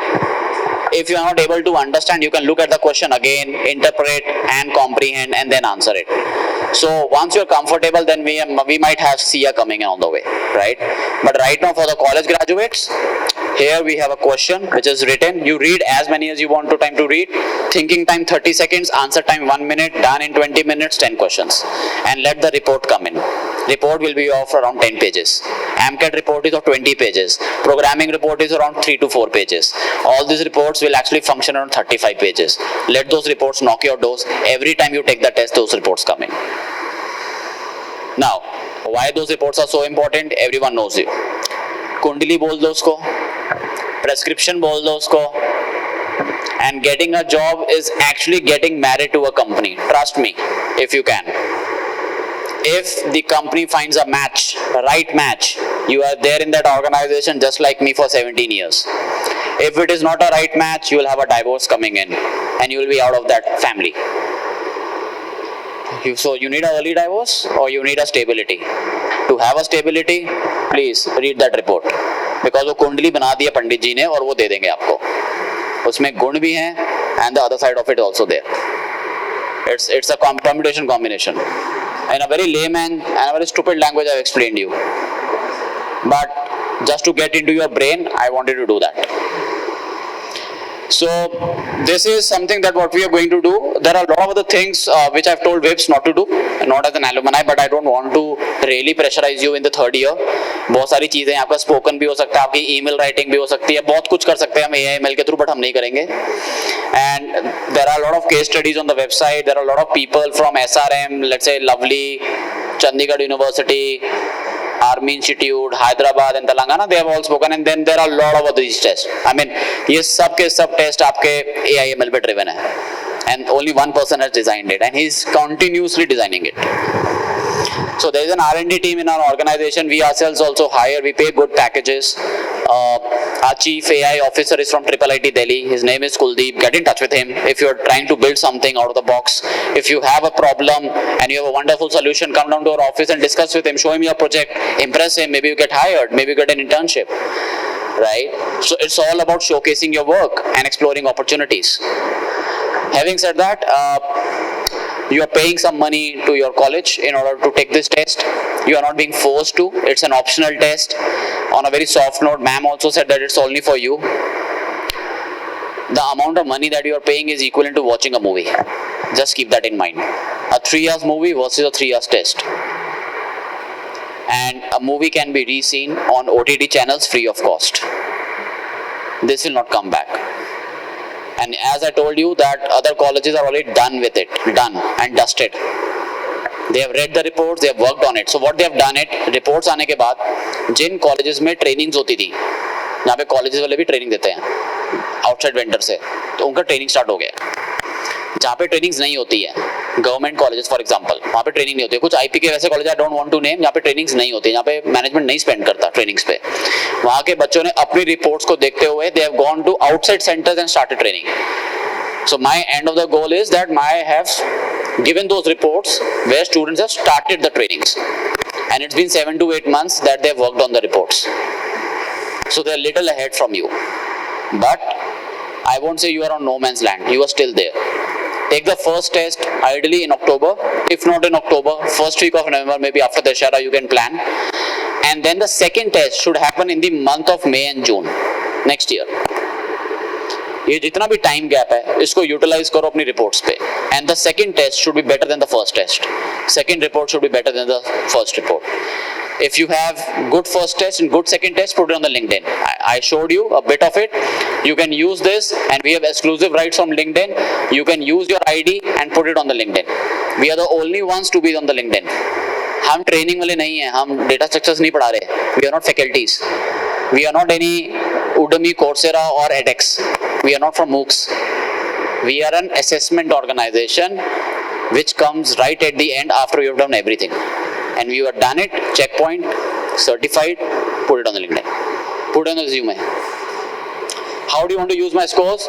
If you are not able to understand, you can look at the question again, interpret and comprehend and then answer it. So once you are comfortable, then we might have SIA coming in on the way, right? But right now for the college graduates, here we have a question which is written. You read as many as you want time to read. Thinking time 30 seconds, answer time 1 minute, done in 20 minutes, 10 questions. And let the report come in. Report will be of around 10 pages. AMCAT report is of 20 pages. Programming report is around 3 to 4 pages. All these reports will actually function around 35 pages. Let those reports knock your doors. Every time you take the test, those reports come in. Now, why those reports are so important? Everyone knows you. कुंडली बोल दो उसको, prescription बोल दो उसको, and getting a job is actually getting married to a company. Trust me, if you can. If the company finds a match, a right match, you are there in that organization just like me for 17 years. If it is not a right match, you will have a divorce coming in and you will be out of that family. So you need an early divorce or you need a stability. To have a stability, please read that report. Because वो कुंडली बना दी है पंडित जी ने और वो दे देंगे आपको. उसमें गुण भी हैं and the other side of it also there. It's a permutation combination. In a very layman and a very stupid language I've explained you. But just to get into your brain. I wanted to do that. So this is something that what we are going to do. There are a lot of other things which I've told VIPs not to do, not as an alumni, but I don't want to really pressurize you in the third year. बहुत सारी चीजें आपका spoken भी हो सकता है, आपकी email writing भी हो सकती है, बहुत कुछ कर सकते हैं हम AIML के थ्रू, बट हम नहीं करेंगे. And there are a lot of case studies on the website. There are a lot of people from SRM, let's say Lovely, Chandigarh University, Army Institute, Hyderabad and Telangana, they have all spoken, and then there are a lot of other these tests. I mean, ये सब के सब test आपके AIML पे driven है, and only one person has designed it, and he's continuously designing it. So there is an R&D team in our organization. We ourselves also hire. We pay good packages. Our chief AI officer is from IIIT Delhi. His name is Kuldeep. Get in touch with him if you are trying to build something out of the box. If you have a problem and you have a wonderful solution, come down to our office and discuss with him. Show him your project. Impress him. Maybe you get hired. Maybe you get an internship. Right? So it's all about showcasing your work and exploring opportunities. Having said that, you are paying some money to your college in order to take this test. You are not being forced to. It's an optional test. On a very soft note, ma'am also said that it's only for you. The amount of money that you are paying is equivalent to watching a movie. Just keep that in mind. A 3 hours movie versus a 3 hours test. And a movie can be re-seen on OTT channels free of cost. This will not come back. And as I told you that other colleges are already done with it, done and dusted. They have read the reports, they have worked on it. So what they have done it, reports आने के बाद जिन colleges में trainings होती थी, यहाँ पे colleges वाले भी training देते हैं, outside vendor से, तो उनका training start हो गया. जहाँ पे trainings नहीं होती है, government colleges for example, वहाँ पे training नहीं होती है. कुछ IP के वैसे colleges I don't want to name, जहाँ पे trainings नहीं होती है, जहाँ पे management नहीं spend करता trainings पे. वहाँ के बच्चों ने अपनी reports को देखते हुए, they have gone to outside centers and started training. So my end of the goal is that I have given those reports where students have started the trainings, and it's been 7 to 8 months that they have worked on the reports. So they are little ahead from you, but I won't say you are on no man's land. You are still there. Take the first test ideally in October. If not in October, first week of November, maybe after Dashara you can plan. And then the second test should happen in the month of May and June next year. ये जितना भी time gap है इसको utilise करो अपनी reports पे. And the second test should be better than the first test. Second report should be better than the first report. If you have good first test and good second test, put it on the LinkedIn. I showed you a bit of it. You can use this, and we have exclusive rights from LinkedIn. You can use your ID and put it on the LinkedIn. We are the only ones to be on the LinkedIn. हम training वाले नहीं हैं, हम data structures नहीं पढ़ा रहे. We are not faculties. We are not any Udemy, Coursera or edX. We are not from MOOCs. We are an assessment organization which comes right at the end after you have done everything. And we have done it, checkpoint, certified, put it on the LinkedIn. Put it on the resume. How do you want to use my scores?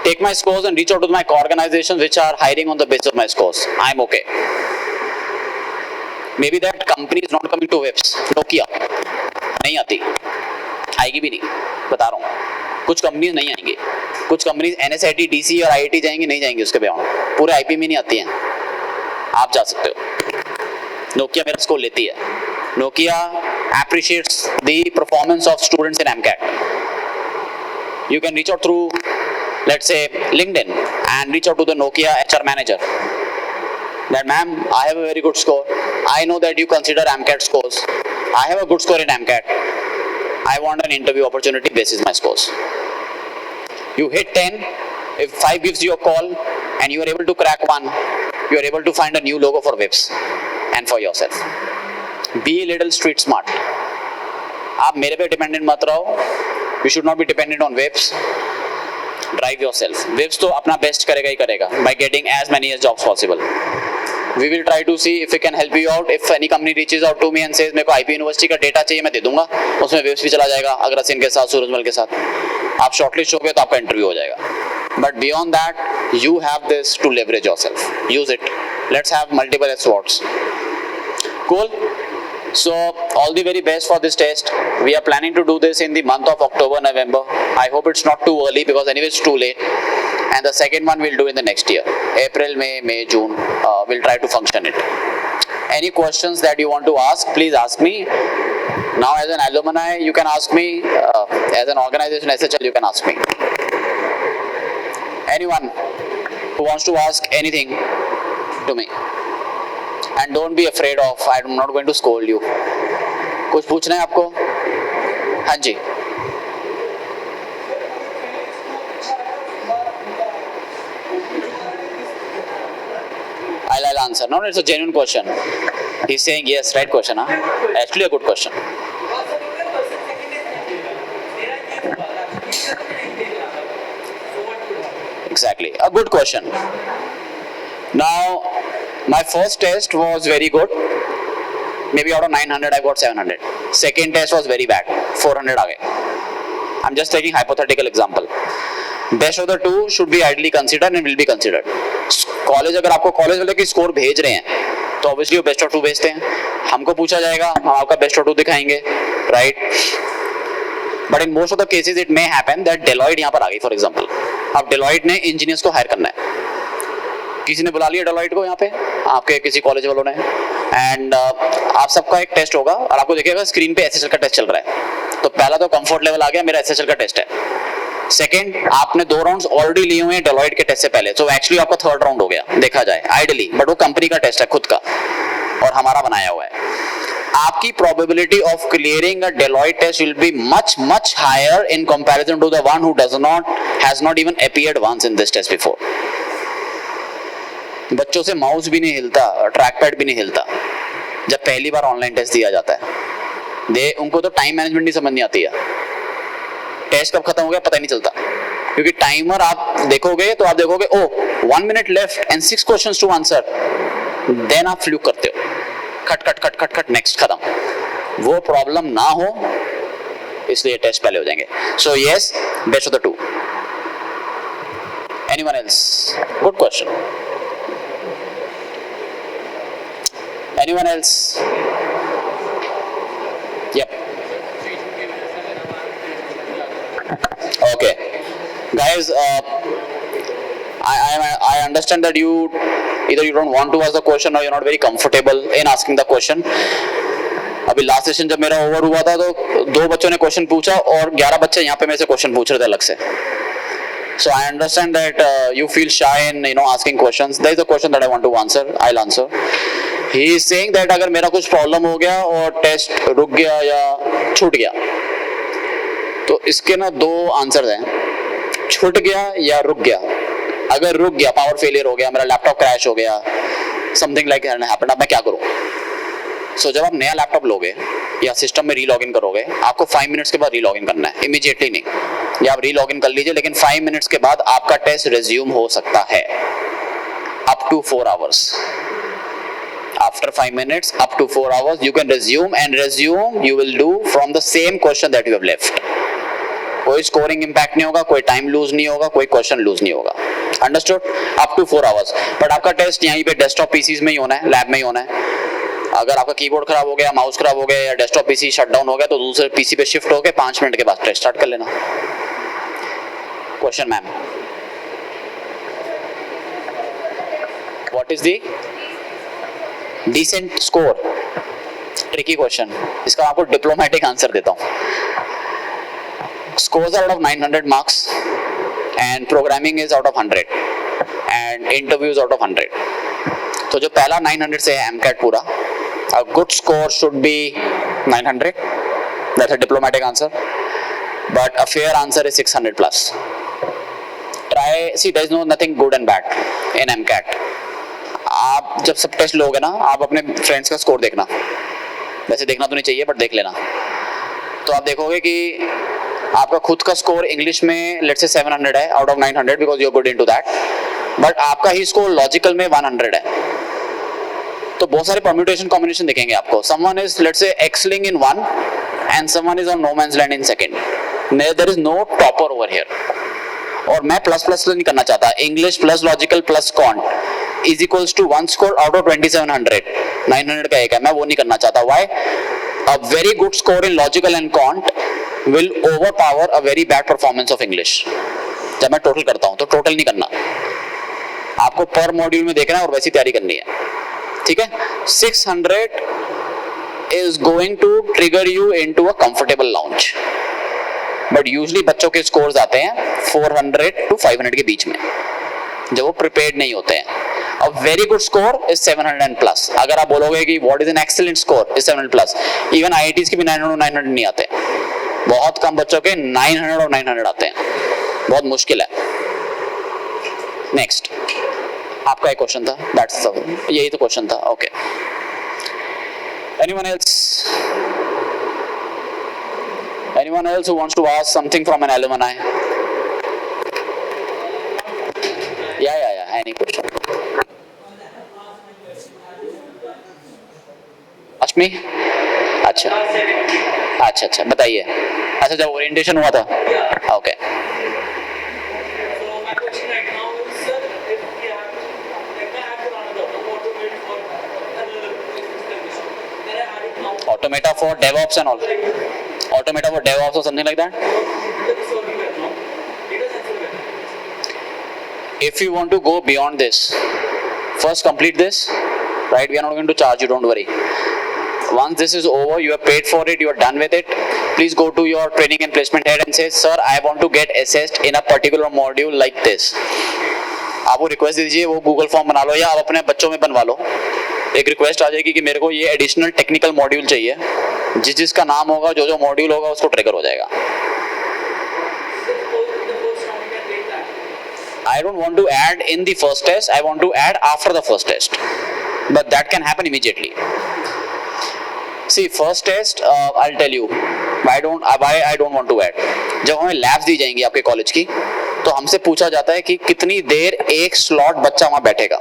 Take my scores and reach out to my organizations which are hiring on the basis of my scores. I'm okay. Maybe that company is not coming to VIPs. Nokia. नहीं आती. आएगी भी नहीं. बता रहा हूँ. कुछ companies नहीं आएंगी. कुछ कंपनीज NSIT, DC और IIT जाएंगी, नहीं जाएंगी उसके बियॉन्ड. पूरे IP में नहीं आती हैं. आप जा सकते हो. Nokia मेरा स्कोर लेती है. Nokia appreciates the performance of students in AMCAT. You can reach out through, let's say, LinkedIn and reach out to the Nokia HR manager. That, ma'am, I have a very good score. I know that you consider AMCAT scores. I have a good score in AMCAT. I want an interview opportunity basis my scores. You hit 10, if 5 gives you a call and you are able to crack one, you are able to find a new logo for VIPs and for yourself. Be a little street smart. आप मेरे पे dependent मत रहो. You should not be dependent on VIPs. Drive yourself. VIPs तो अपना best करेगा ही करेगा by getting as many as jobs possible. We will try to see if we can help you out. If any company reaches out to me and says मेरे को IP university का data चाहिए, मैं दे दूंगा. उसमें VIPs भी चला जाएगा. अग्रसेन के साथ, सूरजमल के साथ. आप शॉर्टलिस्ट हो गए तो आपका इंटरव्यू हो जाएगा. But beyond that, you have this to leverage yourself. Use it. Let's have multiple swords. Cool. So all the very best for this test. We are planning to do this in the month of October, November. I hope it's not too early because anyway it's too late. And the second one we'll do in the next year. April, May, June. We'll try to function it. Any questions that you want to ask, please ask me. Now as an alumni, you can ask me, as an organization SHL, you can ask me. Anyone who wants to ask anything to me. And don't be afraid of, I'm not going to scold you. कुछ पूछना है आपको? हाँ जी. I'll answer. No, it's a genuine question. He's saying yes, right question, huh? Actually a good question. Exactly, a good question. Now, my first test was very good. Maybe out of 900, I got 700. Second test was very bad. 400 आ गए. I'm just taking hypothetical example. Best of the two should be ideally considered and will be considered. College अगर आपको college वाले की score भेज रहे हैं तो obviously वो बेस्ट ऑफ टू भेजते हैं. हमको पूछा जाएगा, हम आपका बेस्ट ऑफ टू दिखाएंगे, right? But in most of the cases it may happen that Deloitte यहाँ पर आ गई फॉर एग्जांपल. अब डेलॉइट ने इंजीनियर्स को हायर करना है, किसी ने बुला लिया डेलॉइट को यहाँ पे आपके किसी कॉलेज वालों ने, एंड आप सबका एक टेस्ट होगा और आपको देखिएगा स्क्रीन पे एसएसएल का टेस्ट चल रहा है. तो पहला तो कंफर्ट लेवल आ गया, मेरा एसएसएल का टेस्ट है. सेकंड, आपने 2 राउंड्स ऑलरेडी लिए हुए हैं डेलॉइट के टेस्ट से पहले, तो एक्चुअली आपका थर्ड राउंड हो गया देखा जाए आइडियली, बट वो कंपनी का टेस्ट है खुद का और हमारा बनाया हुआ है. आपकी probability of clearing a Deloitte test will be much higher in comparison to the one who has not even appeared once in this test before. बच्चों से माउस भी नहीं हिलता, ट्रैक पैड भी नहीं हिलता जब पहली बार ऑनलाइन टेस्ट दिया जाता है. उनको तो टाइम मैनेजमेंट नहीं समझ नहीं आती है. टेस्ट कब खत्म हो गया पता ही नहीं चलता, क्योंकि टाइमर आप देखोगे तो आप देखोगे oh 1 minute left and 6 questions to answer, then आप फ्लूक करते हो, खट खट खट खट खट नेक्स्ट खत्म. वो प्रॉब्लम ना हो इसलिए टेस्ट पहले हो जाएंगे. So yes, best of the two. Anyone else? Good question. Anyone else? Yup. Okay, guys, I understand that either you don't want to ask the question or you're not very comfortable in asking the question. अभी last session जब मेरा over हुआ था तो 2 बच्चों ने question पूछा और 11 बच्चे यहाँ पे मेरे से क्वेश्चन पूछ रहे थे अलग से. So I understand that you feel shy in asking questions. There is a question that I want to answer. I'll answer. He is saying that अगर मेरा कुछ प्रॉब्लम हो गया और टेस्ट रुक गया या छूट गया, तो इसके ना 2 आंसर हैं, छूट गया या रुक गया. अगर रुक गया, पावर फेलियर हो गया, मेरा लैपटॉप क्रैश हो गया, समथिंग लाइक हैपेंड, अब मैं क्या करूं? सो जब आप नया लैपटॉप लोगे या सिस्टम में रीलॉगिन करोगे, आपको 5 मिनट्स के बाद रीलॉगिन करना है, इमीडिएटली नहीं. या आप रीलॉगिन कर लीजिए, लेकिन 5 मिनट्स के बाद आपका टेस्ट रिज्यूम हो सकता है up to 4 hours. After 5 minutes, up to 4 hours, you can resume, and resume you will do from the same question that you have left. कोई स्कोरिंग इंपैक्ट नहीं होगा, कोई टाइम लूज नहीं होगा, कोई क्वेश्चन लूज नहीं होगा. Understood? Up to 4 hours. But आपका टेस्ट यहीं पे डेस्कटॉप पीसीज में ही होना है, लैब में ही होना है. अगर आपका कीबोर्ड खराब हो गया, माउस खराब हो गया या डेस्कटॉप पीसी शट डाउन हो गया, तो दूसरे पीसी पे शिफ्ट होकर 5 मिनट के बाद टेस्ट स्टार्ट कर लेना. Question ma'am, what is the decent score? Tricky question, इसका आपको डिप्लोमेटिक आंसर देता हूं. Scores are out of 900 marks and programming is out of 100 and interviews out of 100. तो जो पहला 900 से है AMCAT पूरा, a good score should be 900. That's a diplomatic answer. But a fair answer is 600 plus. See, there is nothing good and bad in AMCAT. आप जब सब test लोगे ना, आप अपने फ्रेंड्स का स्कोर देखना, वैसे देखना तो नहीं चाहिए बट देख लेना, तो आप देखोगे कि आपका खुद का स्कोर इंग्लिश में लेट्स से 700 है out of 900 because you are good into that, but आपका ही स्कोर लॉजिकल में 100 है. तो बहुत सारे परम्यूटेशन कॉम्बिनेशन दिखेंगे आपको. Someone is let's say excelling in one and someone is on no man's land in second. There is no topper over here. और मैं प्लस प्लस नहीं करना चाहता. English plus logical plus quant is equals to 1 score out of 2700. 900 का एक है, मैं वो नहीं करना चाहता. Why? A very good score in logical and quant will overpower a very bad performance of English. जब मैं टोटल करता हूं तो टोटल नहीं करना, आपको पर मॉड्यूल में देखना है और वैसी तैयारी करनी है. ठीक है? 600 is going to trigger you into a comfortable lounge. But usually बच्चों के scores आते हैं 400 to 500 के बीच में, जब वो prepared नहीं होते हैं. A very good score is 700 and plus. अगर आप बोलोगे कि what is an excellent score is 700 plus. Even IITs के भी 900 900 नहीं आते. बहुत कम बच्चों के 900 और 900 आते हैं. बहुत मुश्किल है. Next. आपका एक क्वेश्चन था. That's the, यही तो क्वेश्चन था. Okay. Anyone else? Anyone else who wants to ask something from an alumni? Yeah. Any question? Ashmi? अच्छा बताइए. अच्छा जब ओरिएंटेशन हुआ था. Okay. Automata for DevOps and all. Automata for DevOps or something like that. If you want to go beyond this, first complete this. Right? We are not going to charge you. Don't worry. Once this is over, you have paid for it. You are done with it. Please go to your training and placement head and say, "Sir, I want to get assessed in a particular module like this." आप वो request दीजिए, वो Google form बना लो या आप अपने बच्चों में बनवा लो. एक रिक्वेस्ट आ जाएगी कि मेरे को ये एडिशनल टेक्निकल मॉड्यूल चाहिए. जिसका नाम होगा, जो मॉड्यूल होगा, उसको ट्रिगर हो जाएगा. I don't want to add in the first test. I want to add after the first test, but that can happen immediately. See, first test, I'll tell you why I don't want to add. जब हमें labs दी जाएंगी आपके college की, तो हमसे पूछा जाता है कि कितनी देर एक स्लॉट बच्चा वहां बैठेगा.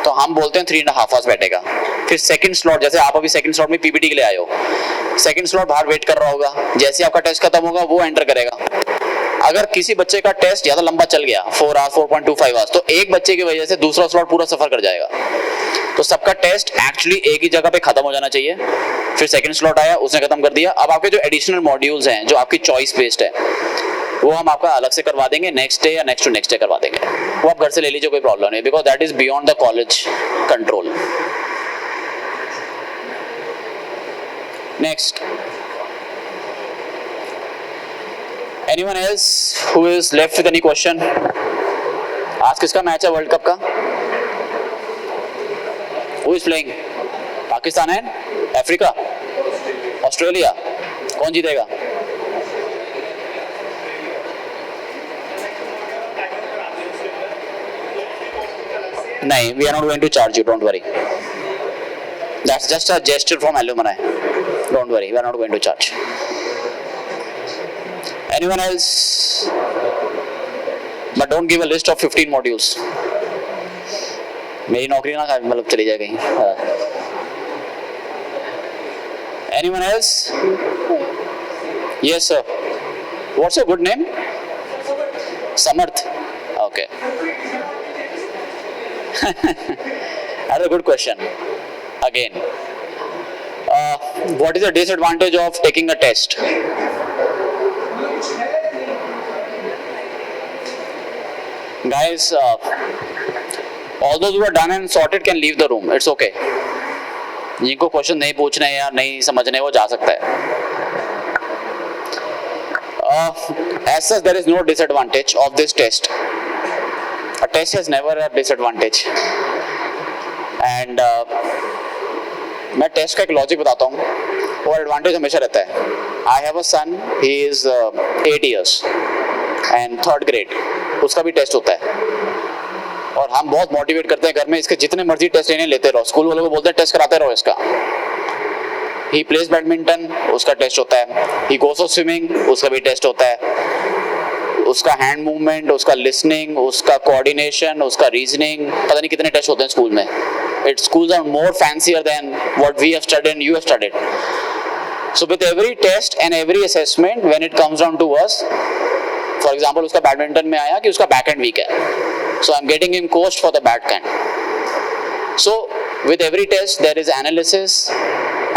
तो हम बोलते हैं 3.5 hours बैठेगा. फिर सेकंड स्लॉट, जैसे आप अभी सेकंड स्लॉट में पीपीटी के लिए आए हो, सेकंड स्लॉट बाहर वेट कर रहा होगा. जैसे आपका टेस्ट खत्म होगा, वो एंटर करेगा. अगर किसी बच्चे का टेस्ट ज्यादा लंबा चल गया, 4 hours, 4.25 hours, तो एक बच्चे की वजह से दूसरा स्लॉट पूरा सफर कर जाएगा. तो सबका टेस्ट एक्चुअली एक ही जगह पे खत्म हो जाना चाहिए. फिर सेकंड स्लॉट आया, उसने खत्म कर दिया. अब आपके जो एडिशनल मॉड्यूल्स हैं, जो आपकी चॉइस बेस्ड है, वो हम आपका अलग से करवा देंगे. नेक्स्ट डे या नेक्स्ट टू नेक्स्ट डे करवा देंगे. वो आप घर से ले लीजिए, कोई प्रॉब्लम नहीं, because that is beyond the college control. Next, anyone else who is left with any question? आज किसका मैच है वर्ल्ड कप का? Who is playing? Pakistan and Africa, Australia. कौन जीतेगा? नहीं, we are not going to charge you. Don't worry. That's just a gesture from alumni. Don't worry, we are not going to charge. Anyone else? But don't give a list of 15 modules. मेरी नौकरी ना मतलब चली जाए कहीं. Anyone else? Yes sir. What's your good name? Samarth. Okay. That's a good question. Again, what is the disadvantage of taking a test? Guys, all those who are done and sorted can leave the room. It's okay. जिनको question नहीं पूछने या नहीं समझने, वो जा सकता है. As such, there is no disadvantage of this test. A test has never a disadvantage. And मैं टेस्ट का एक लॉजिक बताता हूँ, और एडवांटेज हमेशा रहता है. I have a son, he is 8 years and 3rd grade. उसका भी टेस्ट होता है, और हम बहुत मोटिवेट करते हैं घर में, इसके जितने मर्जी टेस्ट लेने लेते रहो. स्कूल वालों को बोलते हैं टेस्ट कराते रहो इसका. He plays बैडमिंटन, उसका टेस्ट होता है. He goes for swimming, उसका भी टेस्ट होता है. उसका हैंड मूवमेंट, उसका लिसनिंग, उसका कोऑर्डिनेशन, उसका रीजनिंग, पता नहीं कितने टेस्ट होते हैं स्कूल में. Its schools are more fancier than what we have studied and you have studied. So with every test and every assessment, when it comes down to us, for example, उसका badminton में आया कि उसका backhand week है, so I'm getting him coached for the backhand. So with every test there is analysis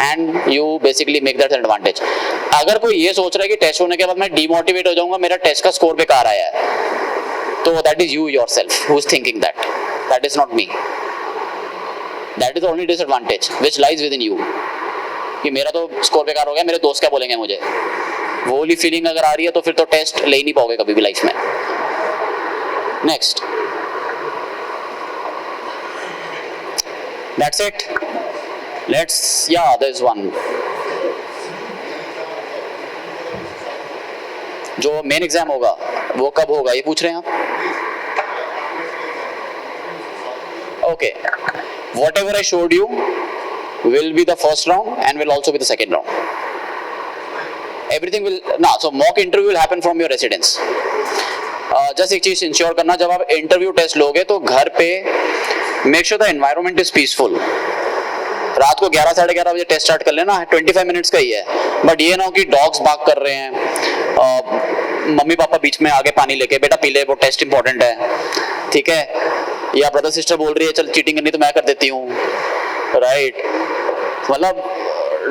and you basically make that an advantage. अगर कोई ये सोच रहा है कि टेस्ट होने के बाद मैं डीमोटिवेट हो जाऊंगा, मेरा टेस्ट का स्कोर बेकार आया है, तो that is you yourself who is thinking that. That is not me. That is the only disadvantage which lies within you. कि मेरा तो स्कोर बेकार हो गया, मेरे दोस्त क्या बोलेंगे मुझे, वो वाली फीलिंग अगर आ रही है तो फिर तो टेस्ट ले ही नहीं पाओगे कभी भी लाइफ में. Next, that's it. लेट्स, या देयर इज वन. जो मेन एग्जाम होगा वो कब होगा ये पूछ रहे हैं आप. Okay, whatever I showed you will be the first round and will also be the second round. Everything will, ना, so mock interview will happen from your residence. Just एक चीज इंश्योर करना, जब आप इंटरव्यू टेस्ट लोगे तो घर पे make sure the environment is peaceful. रात को 11 साढ़े 11 बजे टेस्ट स्टार्ट कर लेना, 25 मिनट्स का ही है, बट ये ना हो कि डॉग्स बाग कर रहे हैं, मम्मी पापा बीच में आगे पानी लेके, बेटा पी ले, वो टेस्ट इंपॉर्टेंट है, ठीक है, या ब्रदर सिस्टर बोल रही है चल चीटिंग करनी तो मैं कर देती हूँ, राइट. मतलब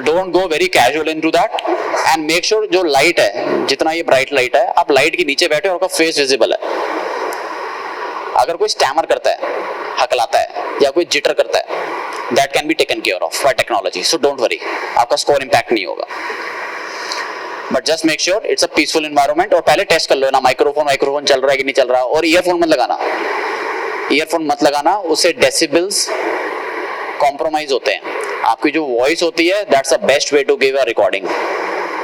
don't go very casual into that and make sure जो लाइट है, जितना ये ब्राइट लाइट है, आप लाइट के नीचे बैठे और आपका फेस विजिबल है. अगर कोई स्टैमर करता है, हकलाता है, या कोई जिटर करता है, that can be taken care of bye technology, so don't worry, आपका स्कोर इंपैक्ट नहीं होगा. But just make sure it's a peaceful environment. और पहले टेस्ट कर लो ना, माइक्रोफोन चल रहा है कि नहीं चल रहा. और ईयरफोन मत लगाना, उससे डेसिबल्स कॉम्प्रोमाइज होते हैं. आपकी जो वॉइस होती है that's the best way to give a recording,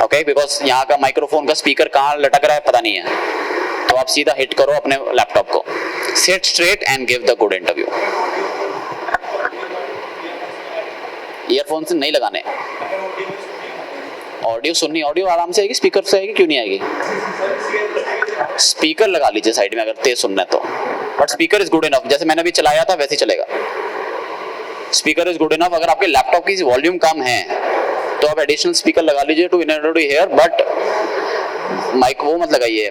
okay, because यहाँ का माइक्रोफोन का स्पीकर कहाँ लटक रहा है पता नहीं है, तो आप सीधा हिट करो अपने लैपटॉप को, seat straight and give the good interview. Earphone से नहीं लगाने. ऑडियो सुननी, ऑडियो आराम से आएगी, स्पीकर से आएगी, क्यों नहीं आएगी. स्पीकर लगा लीजिए साइड में अगर तेज सुनना है तो, but speaker is good enough. जैसे मैंने अभी चलाया था वैसे ही चलेगा. Speaker is good enough. अगर आपके लैपटॉप की वॉल्यूम कम है तो आप एडिशनल स्पीकर लगा लीजिए to in order to hear, but mic वो मत लगाइए,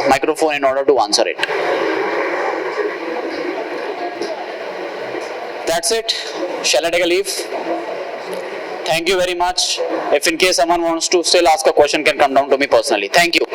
microphone in order to answer it. That's it. Shall I take a leave? Thank you very much. If in case someone wants to still ask a question, can come down to me personally. Thank you.